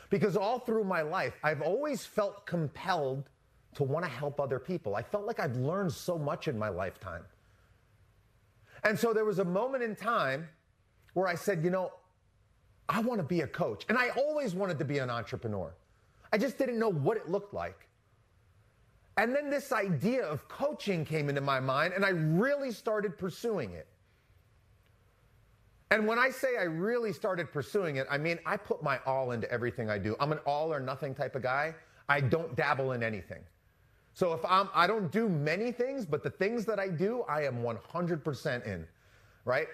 Because all through my life, I've always felt compelled to want to help other people. I felt like I've learned so much in my lifetime. And so there was a moment in time where I said, you know, I want to be a coach. And I always wanted to be an entrepreneur. I just didn't know what it looked like. And then this idea of coaching came into my mind, and I really started pursuing it. And when I say I really started pursuing it, I mean I put my all into everything I do. I'm an all or nothing type of guy. I don't dabble in anything. So if I don't do many things, but the things that I do, I am 100% in, right?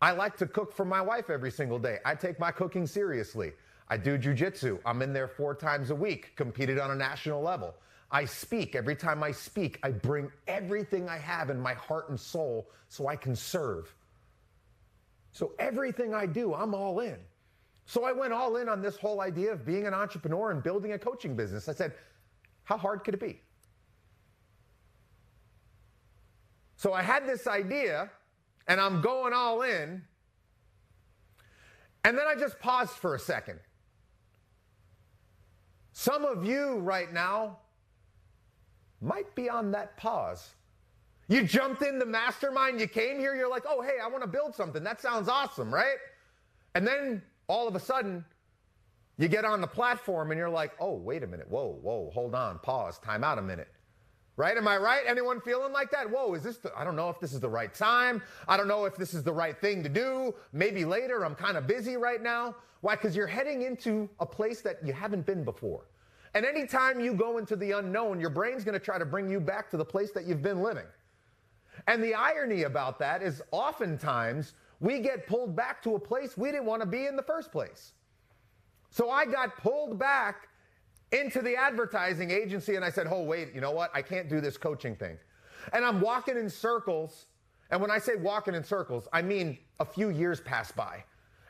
I like to cook for my wife every single day. I take my cooking seriously. I do jujitsu. I'm in there 4 times a week, competed on a national level. I speak. Every time I speak, I bring everything I have in my heart and soul so I can serve. So everything I do, I'm all in. So I went all in on this whole idea of being an entrepreneur and building a coaching business. I said, how hard could it be? So I had this idea, and I'm going all in, and then I just paused for a second. Some of you right now might be on that pause. You jumped in the mastermind, you came here, you're like, oh, hey, I want to build something. That sounds awesome, right? And then all of a sudden, you get on the platform and you're like, oh, wait a minute. Whoa, hold on, pause, time out a minute. Right? Am I right? Anyone feeling like that? Whoa, I don't know if this is the right time. I don't know if this is the right thing to do. Maybe later, I'm kind of busy right now. Why? Because you're heading into a place that you haven't been before. And anytime you go into the unknown, your brain's going to try to bring you back to the place that you've been living. And the irony about that is oftentimes we get pulled back to a place we didn't want to be in the first place. So I got pulled back into the advertising agency and I said, oh, wait, you know what? I can't do this coaching thing. And I'm walking in circles. And when I say walking in circles, I mean a few years pass by.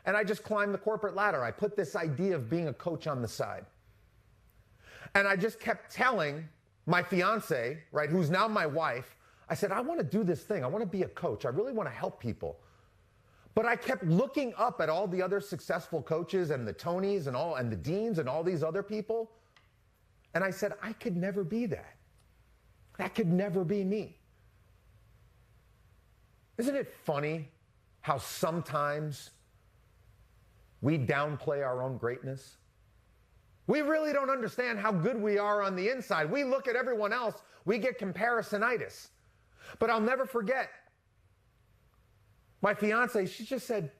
And I just climbed the corporate ladder. I put this idea of being a coach on the side. And I just kept telling my fiance, right, who's now my wife, I said, I want to do this thing. I want to be a coach. I really want to help people. But I kept looking up at all the other successful coaches and the Tonys and the Deans and all these other people. And I said, I could never be that. That could never be me. Isn't it funny how sometimes we downplay our own greatness? We really don't understand how good we are on the inside. We look at everyone else, we get comparisonitis. But I'll never forget, my fiance, she just said,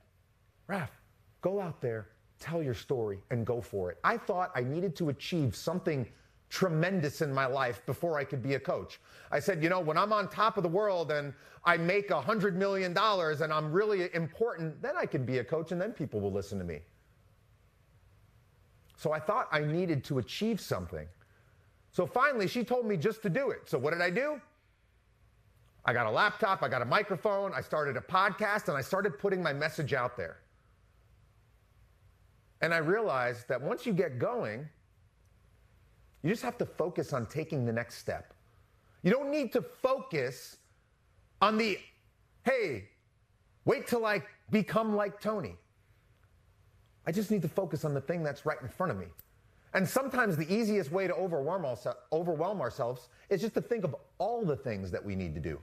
Raph, go out there, tell your story, and go for it. I thought I needed to achieve something tremendous in my life before I could be a coach. I said, you know, when I'm on top of the world and I make $100 million and I'm really important, then I can be a coach and then people will listen to me. So I thought I needed to achieve something. So finally, she told me just to do it. So what did I do? I got a laptop, I got a microphone, I started a podcast, and I started putting my message out there. And I realized that once you get going, you just have to focus on taking the next step. You don't need to focus on the, hey, wait till I become like Tony. I just need to focus on the thing that's right in front of me. And sometimes the easiest way to overwhelm ourselves is just to think of all the things that we need to do.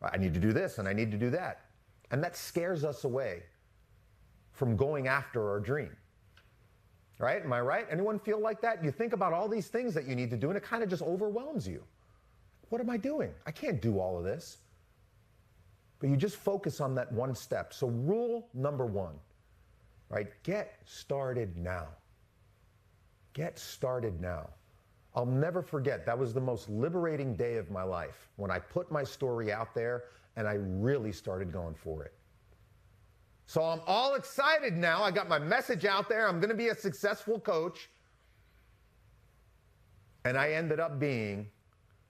I need to do this and I need to do that. And that scares us away from going after our dream. Right? Am I right? Anyone feel like that? You think about all these things that you need to do and it kind of just overwhelms you. What am I doing? I can't do all of this. But you just focus on that one step. So rule number 1, right? Get started now. Get started now. I'll never forget, that was the most liberating day of my life when I put my story out there and I really started going for it. So I'm all excited now. I got my message out there. I'm going to be a successful coach. And I ended up being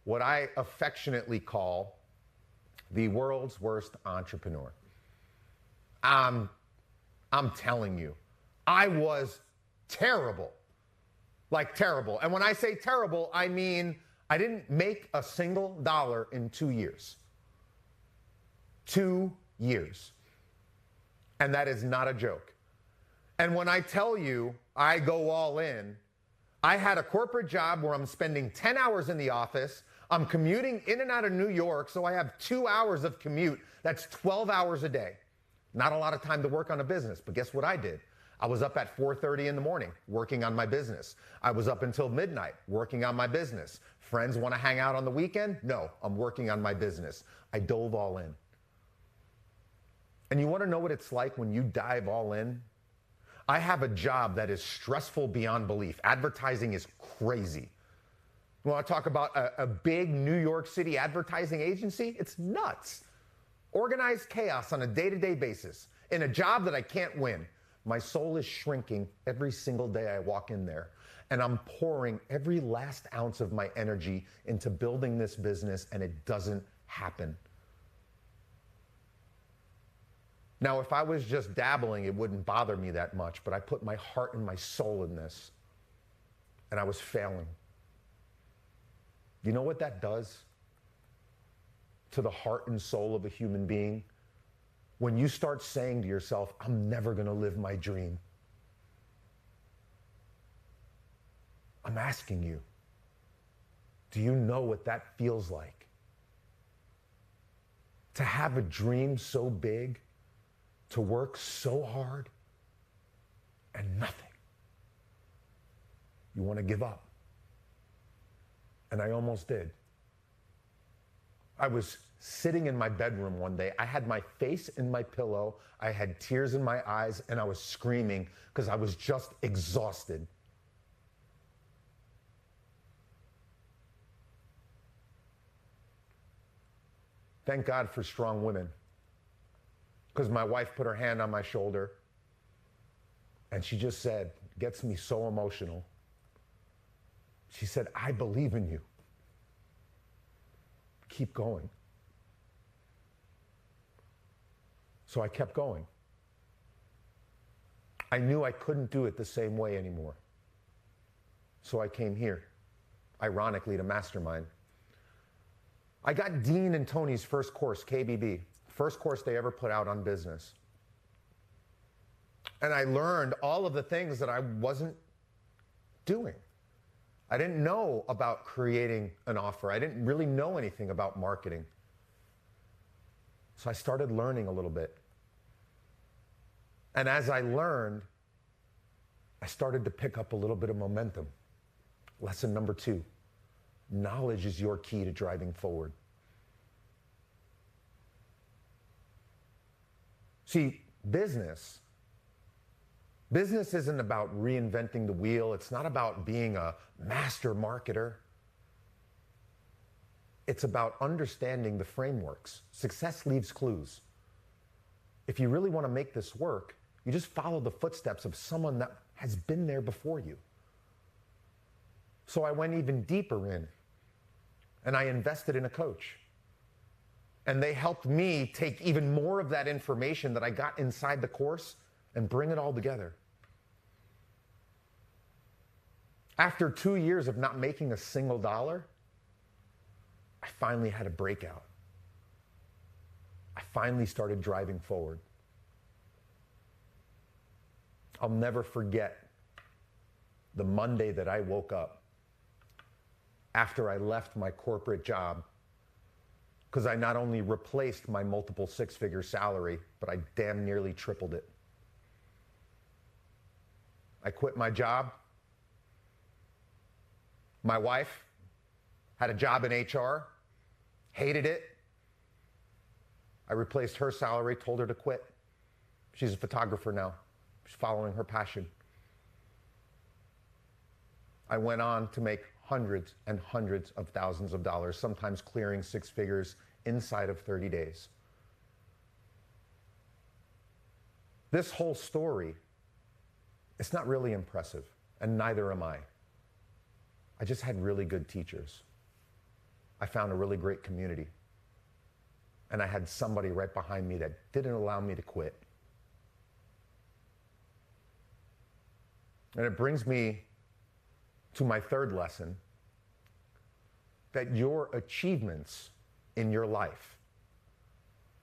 what I affectionately call the world's worst entrepreneur. I'm telling you, I was terrible. Like terrible. And when I say terrible, I mean I didn't make a single dollar in 2 years. 2 years. And that is not a joke. And when I tell you I go all in, I had a corporate job where I'm spending 10 hours in the office. I'm commuting in and out of New York, so I have 2 hours of commute. That's 12 hours a day. Not a lot of time to work on a business, but guess what I did? I was up at 4:30 in the morning working on my business. I was up until midnight working on my business. Friends want to hang out on the weekend? No, I'm working on my business. I dove all in. And you want to know what it's like when you dive all in? I have a job that is stressful beyond belief. Advertising is crazy. You want to talk about a big New York City advertising agency? It's nuts. Organized chaos on a day-to-day basis in a job that I can't win. My soul is shrinking every single day I walk in there. And I'm pouring every last ounce of my energy into building this business, and it doesn't happen. Now, if I was just dabbling, it wouldn't bother me that much, but I put my heart and my soul in this, and I was failing. You know what that does to the heart and soul of a human being? When you start saying to yourself, I'm never going to live my dream. I'm asking you, do you know what that feels like? To have a dream so big, to work so hard, and nothing. You want to give up. And I almost did. I was sitting in my bedroom one day. I had my face in my pillow. I had tears in my eyes, and I was screaming because I was just exhausted. Thank God for strong women, because my wife put her hand on my shoulder, and she just said, gets me so emotional. She said, I believe in you. Keep going. So I kept going. I knew I couldn't do it the same way anymore. So I came here, ironically, to Mastermind. I got Dean and Tony's first course, KBB, first course they ever put out on business. And I learned all of the things that I wasn't doing. I didn't know about creating an offer. I didn't really know anything about marketing. So I started learning a little bit. And as I learned, I started to pick up a little bit of momentum. Lesson number 2, knowledge is your key to driving forward. See, business isn't about reinventing the wheel. It's not about being a master marketer. It's about understanding the frameworks. Success leaves clues. If you really want to make this work, you just follow the footsteps of someone that has been there before you. So I went even deeper in, and I invested in a coach. And they helped me take even more of that information that I got inside the course and bring it all together. After 2 years of not making a single dollar, I finally had a breakout. I finally started driving forward. I'll never forget the Monday that I woke up after I left my corporate job, because I not only replaced my multiple six-figure salary, but I damn nearly tripled it. I quit my job. My wife had a job in HR, hated it. I replaced her salary, told her to quit. She's a photographer now. She's following her passion. I went on to make hundreds and hundreds of thousands of dollars, sometimes clearing 6 figures inside of 30 days. this whole story, it's not really impressive, and neither am I. I just had really good teachers. I found a really great community. And I had somebody right behind me that didn't allow me to quit. And it brings me to my third lesson, that your achievements in your life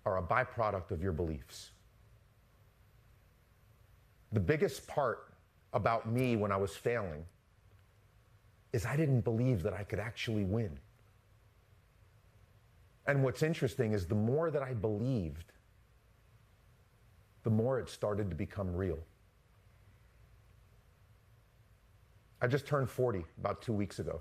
are a byproduct of your beliefs. The biggest part about me when I was failing is I didn't believe that I could actually win. And what's interesting is the more that I believed, the more it started to become real. I just turned 40 about 2 weeks ago.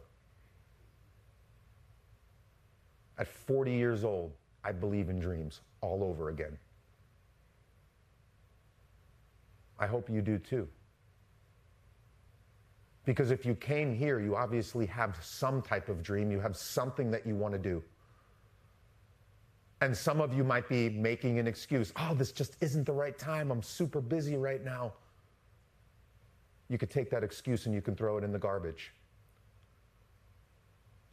At 40 years old, I believe in dreams all over again. I hope you do too. Because if you came here, you obviously have some type of dream. You have something that you want to do. And some of you might be making an excuse. Oh, this just isn't the right time. I'm super busy right now. You could take that excuse and you can throw it in the garbage.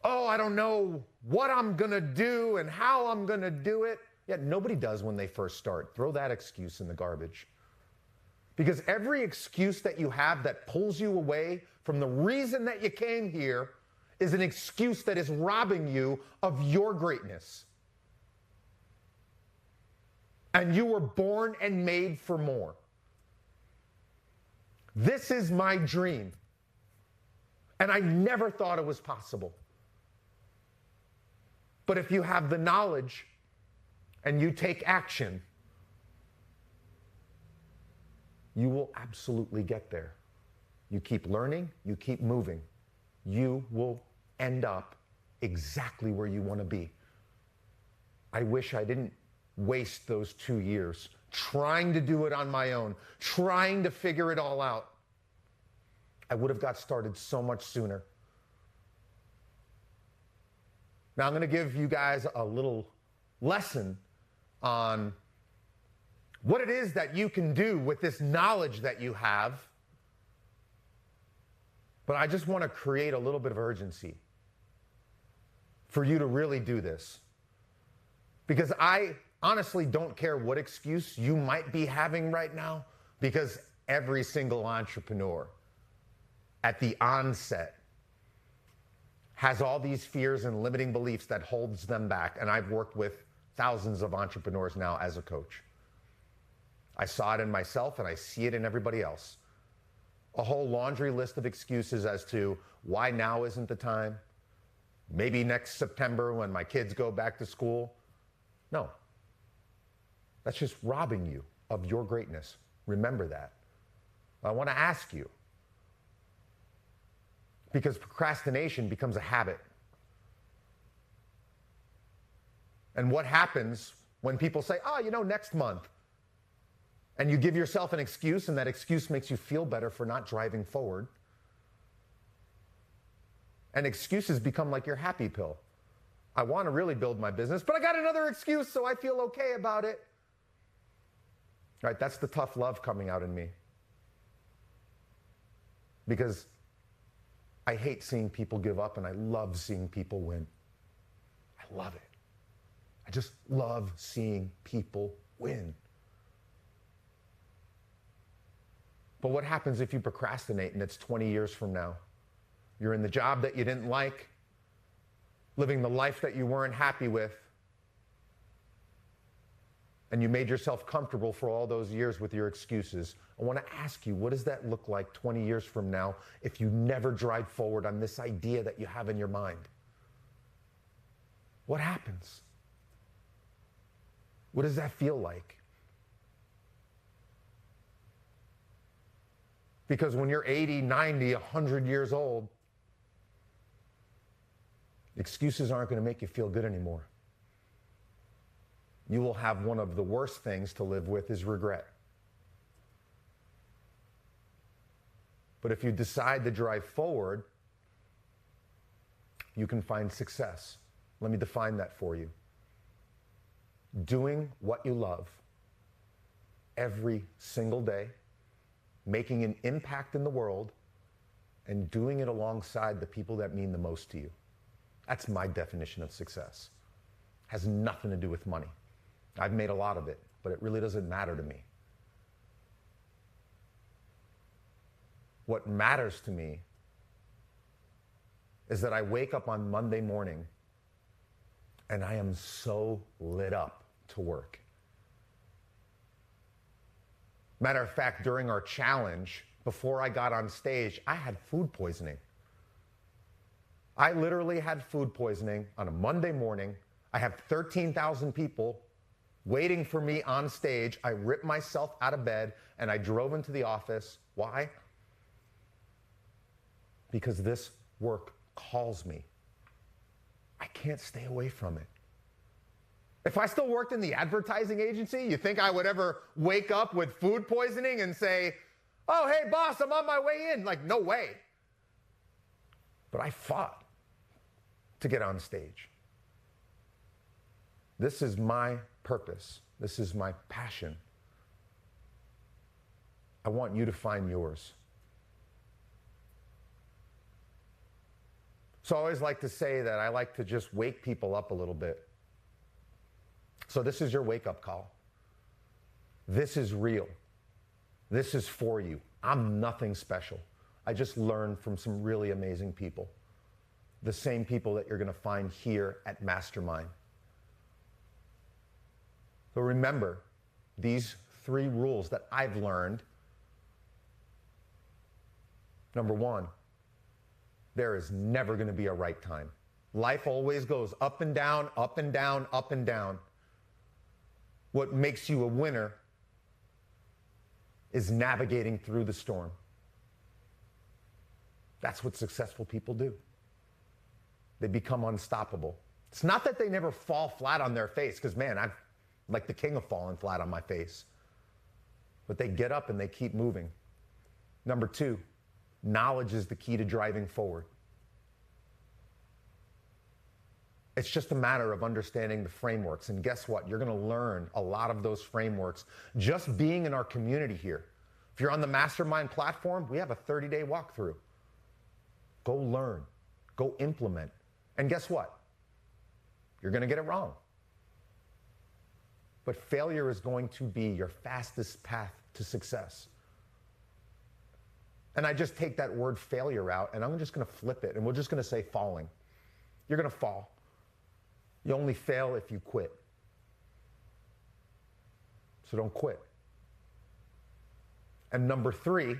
Oh, I don't know what I'm going to do and how I'm going to do it. Yeah, nobody does when they first start. Throw that excuse in the garbage. Because every excuse that you have that pulls you away from the reason that you came here is an excuse that is robbing you of your greatness. And you were born and made for more. This is my dream. And I never thought it was possible. But if you have the knowledge and you take action, you will absolutely get there. You keep learning, you keep moving. You will end up exactly where you want to be. I wish I didn't waste those 2 years trying to do it on my own, trying to figure it all out. I would have got started so much sooner. Now I'm going to give you guys a little lesson on what it is that you can do with this knowledge that you have. But I just want to create a little bit of urgency for you to really do this. Because I honestly don't care what excuse you might be having right now, because every single entrepreneur at the onset has all these fears and limiting beliefs that holds them back. And I've worked with thousands of entrepreneurs now as a coach. I saw it in myself and I see it in everybody else. A whole laundry list of excuses as to why now isn't the time. Maybe next September when my kids go back to school. No. That's just robbing you of your greatness. Remember that. I want to ask you, because procrastination becomes a habit. And what happens when people say, oh, next month, and you give yourself an excuse, and that excuse makes you feel better for not driving forward. And excuses become like your happy pill. I want to really build my business, but I got another excuse, so I feel okay about it. Right? That's the tough love coming out in me. Because I hate seeing people give up, and I love seeing people win. I love it. I just love seeing people win. But what happens if you procrastinate and it's 20 years from now? You're in the job that you didn't like, living the life that you weren't happy with, and you made yourself comfortable for all those years with your excuses. I want to ask you, what does that look like 20 years from now if you never drive forward on this idea that you have in your mind? What happens? What does that feel like? Because when you're 80, 90, 100 years old, excuses aren't going to make you feel good anymore. You will have one of the worst things to live with is regret. But if you decide to drive forward, you can find success. Let me define that for you. Doing what you love every single day, making an impact in the world, and doing it alongside the people that mean the most to you. That's my definition of success. Has nothing to do with money. I've made a lot of it, but it really doesn't matter to me. What matters to me is that I wake up on Monday morning and I am so lit up to work. Matter of fact, during our challenge, before I got on stage, I had food poisoning. I literally had food poisoning on a Monday morning. I have 13,000 people waiting for me on stage. I ripped myself out of bed and I drove into the office. Why? Because this work calls me. I can't stay away from it. If I still worked in the advertising agency, you think I would ever wake up with food poisoning and say, oh, hey, boss, I'm on my way in? Like, no way. But I fought to get on stage. This is my purpose. This is my passion. I want you to find yours. So I always like to say that I like to just wake people up a little bit. So this is your wake-up call. This is real. This is for you. I'm nothing special. I just learned from some really amazing people. The same people that you're going to find here at Mastermind. So remember these 3 rules that I've learned. Number 1, there is never going to be a right time. Life always goes up and down, up and down, up and down. What makes you a winner is navigating through the storm. That's what successful people do. They become unstoppable. It's not that they never fall flat on their face, because man, I'm like the king of falling flat on my face. But they get up and they keep moving. Number 2, knowledge is the key to driving forward. It's just a matter of understanding the frameworks. And guess what? You're going to learn a lot of those frameworks just being in our community here. If you're on the Mastermind platform, we have a 30-day walkthrough. Go learn. Go implement. And guess what? You're going to get it wrong. But failure is going to be your fastest path to success. And I just take that word failure out and I'm just going to flip it and we're just going to say falling. You're going to fall. You only fail if you quit. So don't quit. And number 3,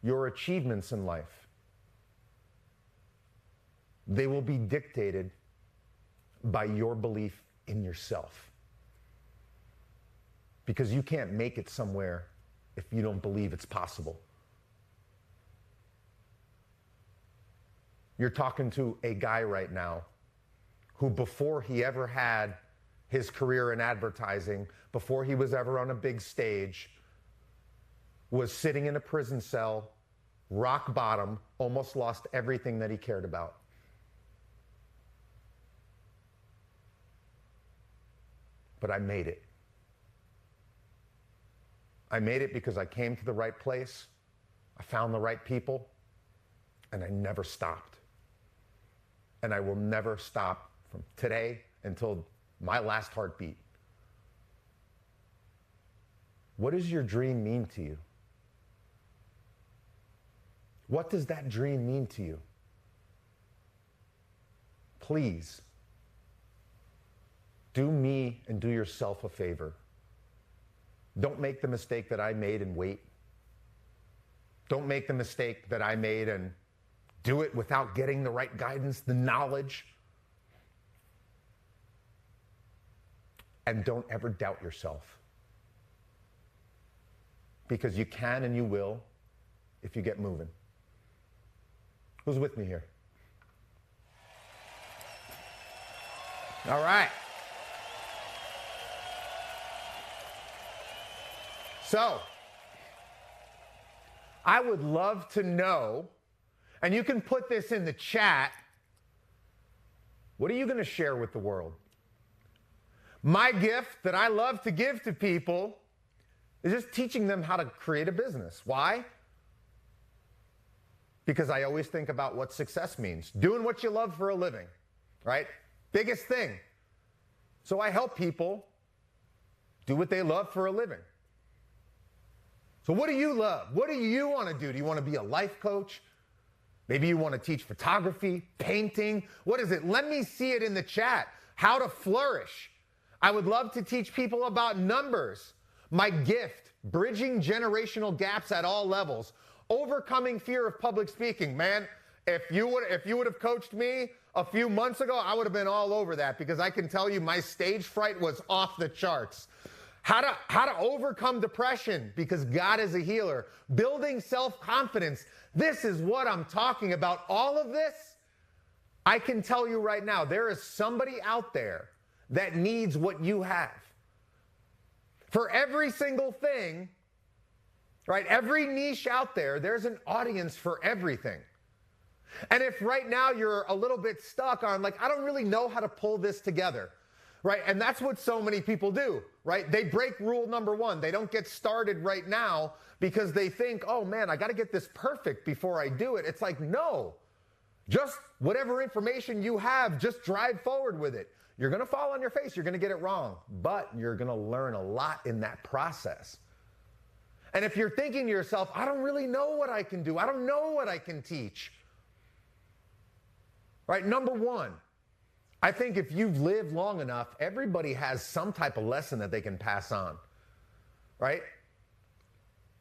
your achievements in life, they will be dictated by your belief in yourself. Because you can't make it somewhere if you don't believe it's possible. You're talking to a guy right now who, before he ever had his career in advertising, before he was ever on a big stage, was sitting in a prison cell, rock bottom, almost lost everything that he cared about. But I made it. I made it because I came to the right place, I found the right people, and I never stopped. And I will never stop from today until my last heartbeat. What does your dream mean to you? What does that dream mean to you? Please, do me and do yourself a favor. Don't make the mistake that I made and wait. Don't make the mistake that I made and do it without getting the right guidance, the knowledge. And don't ever doubt yourself. Because you can and you will if you get moving. Who's with me here? All right. So, I would love to know, and you can put this in the chat, what are you going to share with the world? My gift that I love to give to people is just teaching them how to create a business. Why? Because I always think about what success means. Doing what you love for a living, right? Biggest thing. So I help people do what they love for a living. So what do you love? What do you want to do? Do you want to be a life coach? Maybe you want to teach photography, painting. What is it? Let me see it in the chat. How to flourish. I would love to teach people about numbers. My gift, bridging generational gaps at all levels. Overcoming fear of public speaking. Man, if you would have coached me a few months ago, I would have been all over that, because I can tell you my stage fright was off the charts. How to overcome depression, because God is a healer. Building self-confidence. This is what I'm talking about. All of this, I can tell you right now, there is somebody out there that needs what you have. For every single thing, right, every niche out there, there's an audience for everything. And if right now you're a little bit stuck on, like, I don't really know how to pull this together, right? And that's what so many people do, right? They break rule number one. They don't get started right now because they think, oh man, I got to get this perfect before I do it. It's like, no, just whatever information you have, just drive forward with it. You're going to fall on your face. You're going to get it wrong, but you're going to learn a lot in that process. And if you're thinking to yourself, I don't really know what I can do. I don't know what I can teach. Right? Number one, I think if you've lived long enough, everybody has some type of lesson that they can pass on. Right?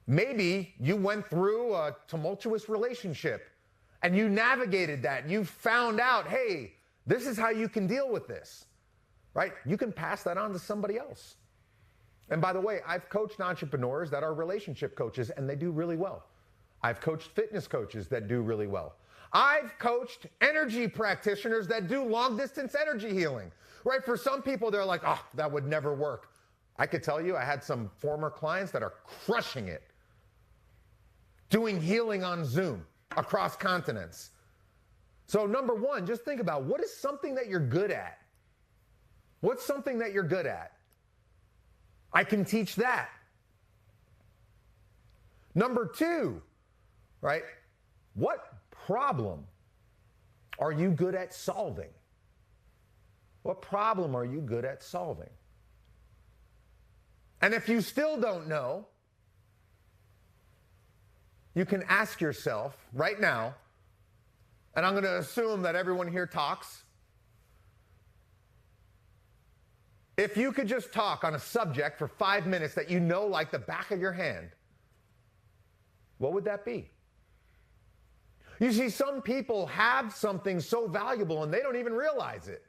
Maybe you went through a tumultuous relationship and you navigated that. You found out, hey, this is how you can deal with this. Right? You can pass that on to somebody else. And by the way, I've coached entrepreneurs that are relationship coaches, and they do really well. I've coached fitness coaches that do really well. I've coached energy practitioners that do long-distance energy healing. Right? For some people, they're like, oh, that would never work. I could tell you, I had some former clients that are crushing it, doing healing on Zoom across continents. So number one, just think about, what is something that you're good at? What's something that you're good at? I can teach that. Number two, right? What problem are you good at solving? What problem are you good at solving? And if you still don't know, you can ask yourself right now, and I'm going to assume that everyone here talks. If you could just talk on a subject for 5 minutes that you know like the back of your hand, what would that be? You see, some people have something so valuable and they don't even realize it.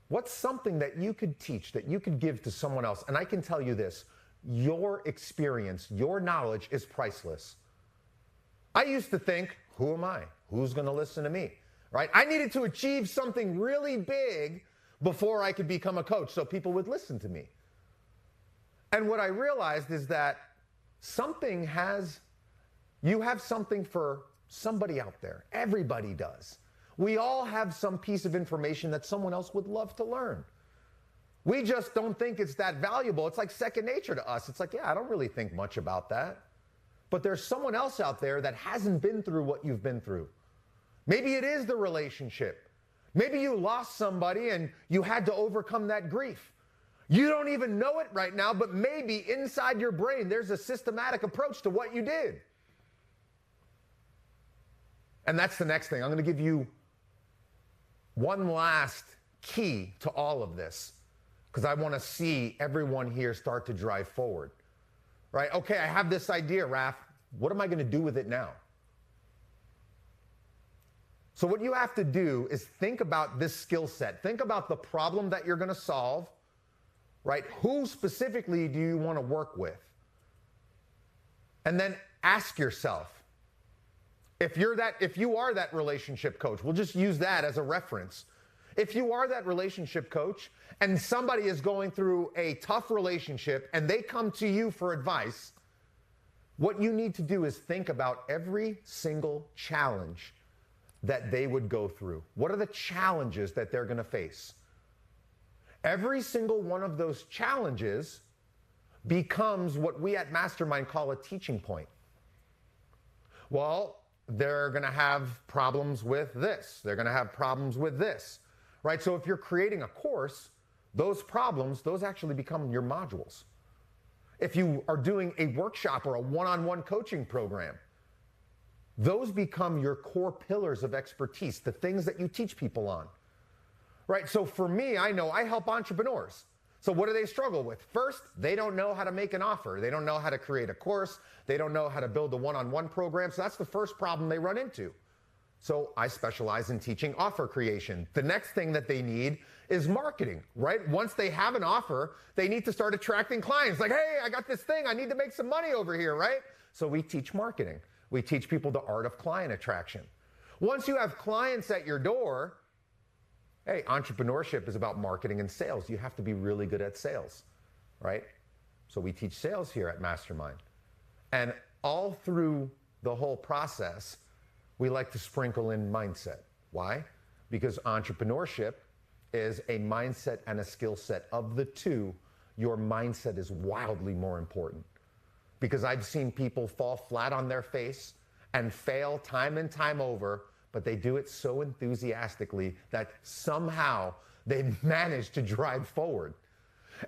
What's something that you could teach, that you could give to someone else? And I can tell you this, your experience, your knowledge is priceless. I used to think, who am I? Who's going to listen to me? Right? I needed to achieve something really big before I could become a coach so people would listen to me. And what I realized is that you have something for somebody out there. Everybody does. We all have some piece of information that someone else would love to learn. We just don't think it's that valuable. It's like second nature to us. It's like, yeah, I don't really think much about that. But there's someone else out there that hasn't been through what you've been through. Maybe it is the relationship. Maybe you lost somebody and you had to overcome that grief. You don't even know it right now, but maybe inside your brain there's a systematic approach to what you did. And that's the next thing. I'm going to give you one last key to all of this, because I want to see everyone here start to drive forward. Right? Okay, I have this idea, Raph. What am I going to do with it now? So what you have to do is think about this skill set. Think about the problem that you're going to solve, right? Who specifically do you want to work with? And then ask yourself, if you are that relationship coach, we'll just use that as a reference. If you are that relationship coach and somebody is going through a tough relationship and they come to you for advice, what you need to do is think about every single challenge that they would go through. What are the challenges that they're going to face? Every single one of those challenges becomes what we at Mastermind call a teaching point. Well, they're going to have problems with this. They're going to have problems with this, right? So if you're creating a course, those problems, those actually become your modules. If you are doing a workshop or a one-on-one coaching program, those become your core pillars of expertise, the things that you teach people on, right? So for me, I know I help entrepreneurs. So what do they struggle with? First, they don't know how to make an offer. They don't know how to create a course. They don't know how to build a one-on-one program. So that's the first problem they run into. So I specialize in teaching offer creation. The next thing that they need is marketing, right? Once they have an offer, they need to start attracting clients. Like, hey, I got this thing. I need to make some money over here, right? So we teach marketing. We teach people the art of client attraction. Once you have clients at your door, hey, entrepreneurship is about marketing and sales. You have to be really good at sales, right? So we teach sales here at Mastermind. And all through the whole process, we like to sprinkle in mindset. Why? Because entrepreneurship is a mindset and a skill set. Of the two, your mindset is wildly more important. Because I've seen people fall flat on their face and fail time and time over, but they do it so enthusiastically that somehow they manage to drive forward.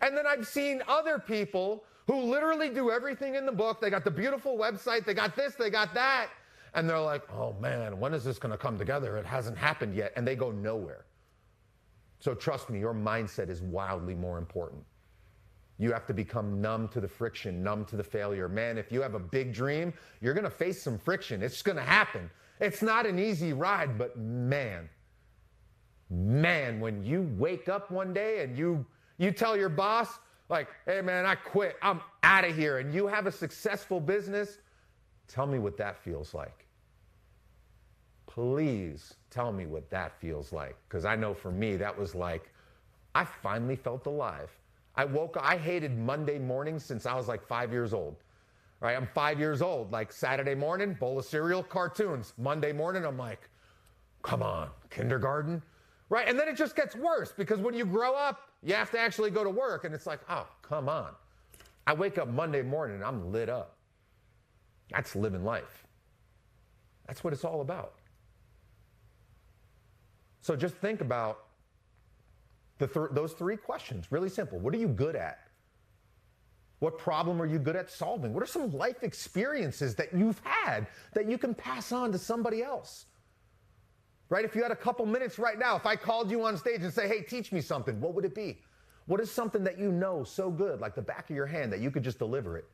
And then I've seen other people who literally do everything in the book. They got the beautiful website, they got this, they got that, and they're like, oh man, when is this gonna come together? It hasn't happened yet, and they go nowhere. So trust me, your mindset is wildly more important. You have to become numb to the friction, numb to the failure. Man, if you have a big dream, you're gonna face some friction. It's gonna happen. It's not an easy ride, but man, when you wake up one day and you tell your boss, like, hey man, I quit, I'm out of here, and you have a successful business, tell me what that feels like. Please tell me what that feels like. Because I know for me, that was like, I finally felt alive. I hated Monday mornings since I was like 5 years old. Right? I'm 5 years old. Like Saturday morning, bowl of cereal, cartoons. Monday morning, I'm like, come on, kindergarten? Right? And then it just gets worse because when you grow up, you have to actually go to work. And it's like, oh, come on. I wake up Monday morning and I'm lit up. That's living life. That's what it's all about. So just think about those three questions. Really simple. What are you good at? What problem are you good at solving? What are some life experiences that you've had that you can pass on to somebody else? Right? If you had a couple minutes right now, if I called you on stage and say, hey, teach me something, what would it be? What is something that you know so good, like the back of your hand, that you could just deliver it?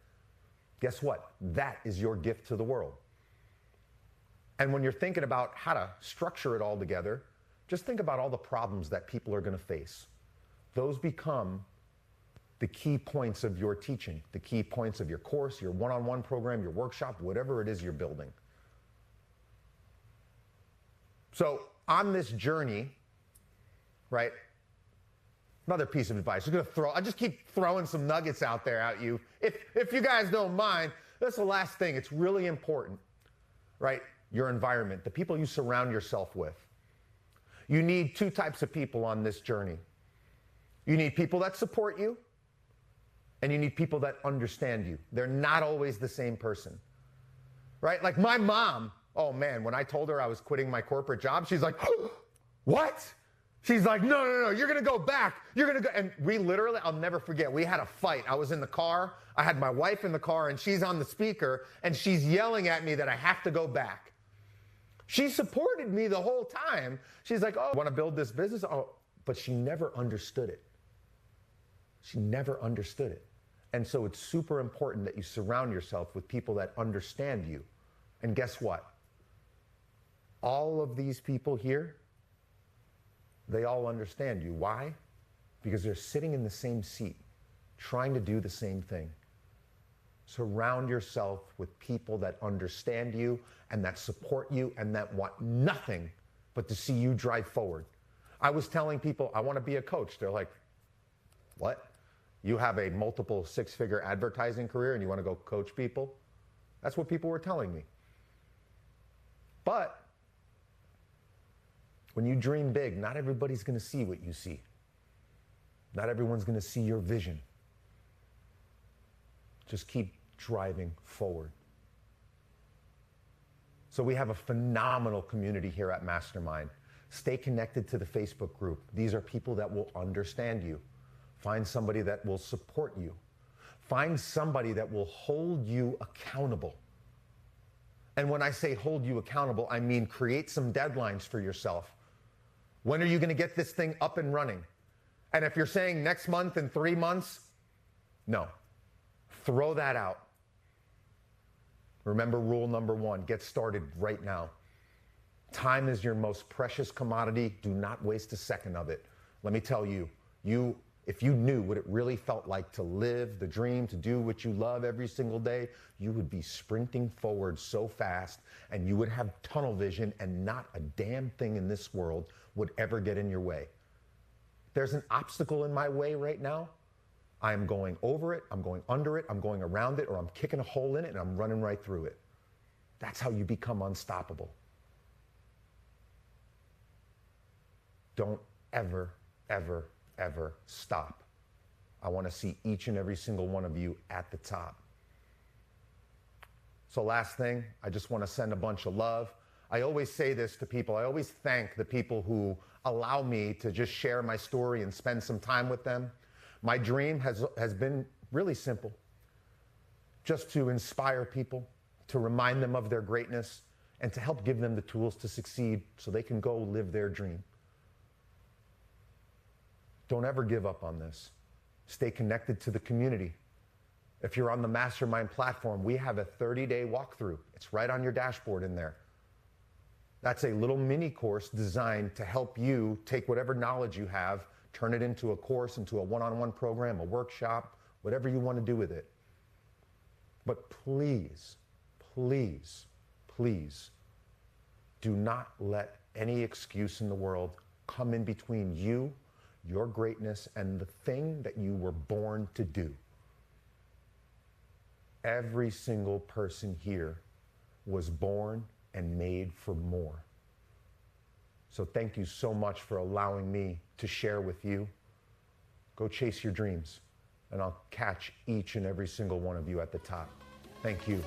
Guess what? That is your gift to the world. And when you're thinking about how to structure it all together, just think about all the problems that people are going to face. Those become the key points of your teaching, the key points of your course, your one-on-one program, your workshop, whatever it is you're building. So on this journey, right, another piece of advice. I just keep throwing some nuggets out there at you. If you guys don't mind, that's the last thing. It's really important, right? Your environment, the people you surround yourself with. You need two types of people on this journey. You need people that support you, and you need people that understand you. They're not always the same person, right? Like my mom, oh man, when I told her I was quitting my corporate job, she's like, what? She's like, no, you're gonna go back. You're gonna go. And we literally, I'll never forget, we had a fight. I was in the car, I had my wife in the car, and she's on the speaker, and she's yelling at me that I have to go back. She supported me the whole time. She's like, oh, I wanna build this business? Oh, but she never understood it. She never understood it. And so it's super important that you surround yourself with people that understand you. And guess what? All of these people here, they all understand you. Why? Because they're sitting in the same seat, trying to do the same thing. Surround yourself with people that understand you and that support you and that want nothing but to see you drive forward. I was telling people, I want to be a coach. They're like, what? You have a multiple six-figure advertising career and you want to go coach people? That's what people were telling me. But when you dream big, not everybody's going to see what you see. Not everyone's going to see your vision. Just keep driving forward. So we have a phenomenal community here at Mastermind. Stay connected to the Facebook group. These are people that will understand you. Find somebody that will support you. Find somebody that will hold you accountable. And when I say hold you accountable, I mean create some deadlines for yourself. When are you going to get this thing up and running? And if you're saying next month and 3 months, no. Throw that out. Remember rule number 1, get started right now. Time is your most precious commodity. Do not waste a second of it. Let me tell you, if you knew what it really felt like to live the dream, to do what you love every single day, you would be sprinting forward so fast and you would have tunnel vision and not a damn thing in this world would ever get in your way. There's an obstacle in my way right now. I am going over it, I'm going under it, I'm going around it, or I'm kicking a hole in it and I'm running right through it. That's how you become unstoppable. Don't ever, ever, ever stop. I want to see each and every single one of you at the top. So last thing, I just want to send a bunch of love. I always say this to people. I always thank the people who allow me to just share my story and spend some time with them. My dream has been really simple. Just to inspire people, to remind them of their greatness, and to help give them the tools to succeed so they can go live their dream. Don't ever give up on this. Stay connected to the community. If you're on the Mastermind platform, we have a 30-day walkthrough. It's right on your dashboard in there. That's a little mini course designed to help you take whatever knowledge you have, turn it into a course, into a one-on-one program, a workshop, whatever you want to do with it. But please, please, please, do not let any excuse in the world come in between you, your greatness, and the thing that you were born to do. Every single person here was born and made for more. So thank you so much for allowing me to share with you. Go chase your dreams, and I'll catch each and every single one of you at the top. Thank you.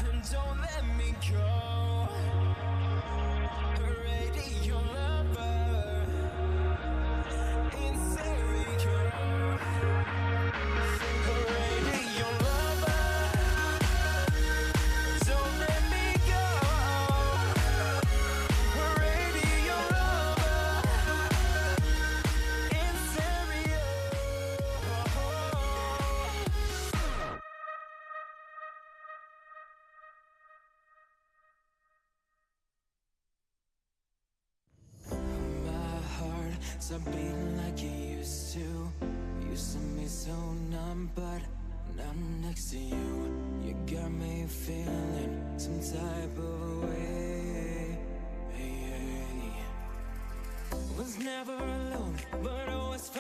and don't let me go. A radio lover in stereo. A radio lover, don't let me go. A radio lover in stereo. My heart stop beating like it used to. Used to be so numb, but not next to you. You got me feeling some type of way. Was never alone, but always felt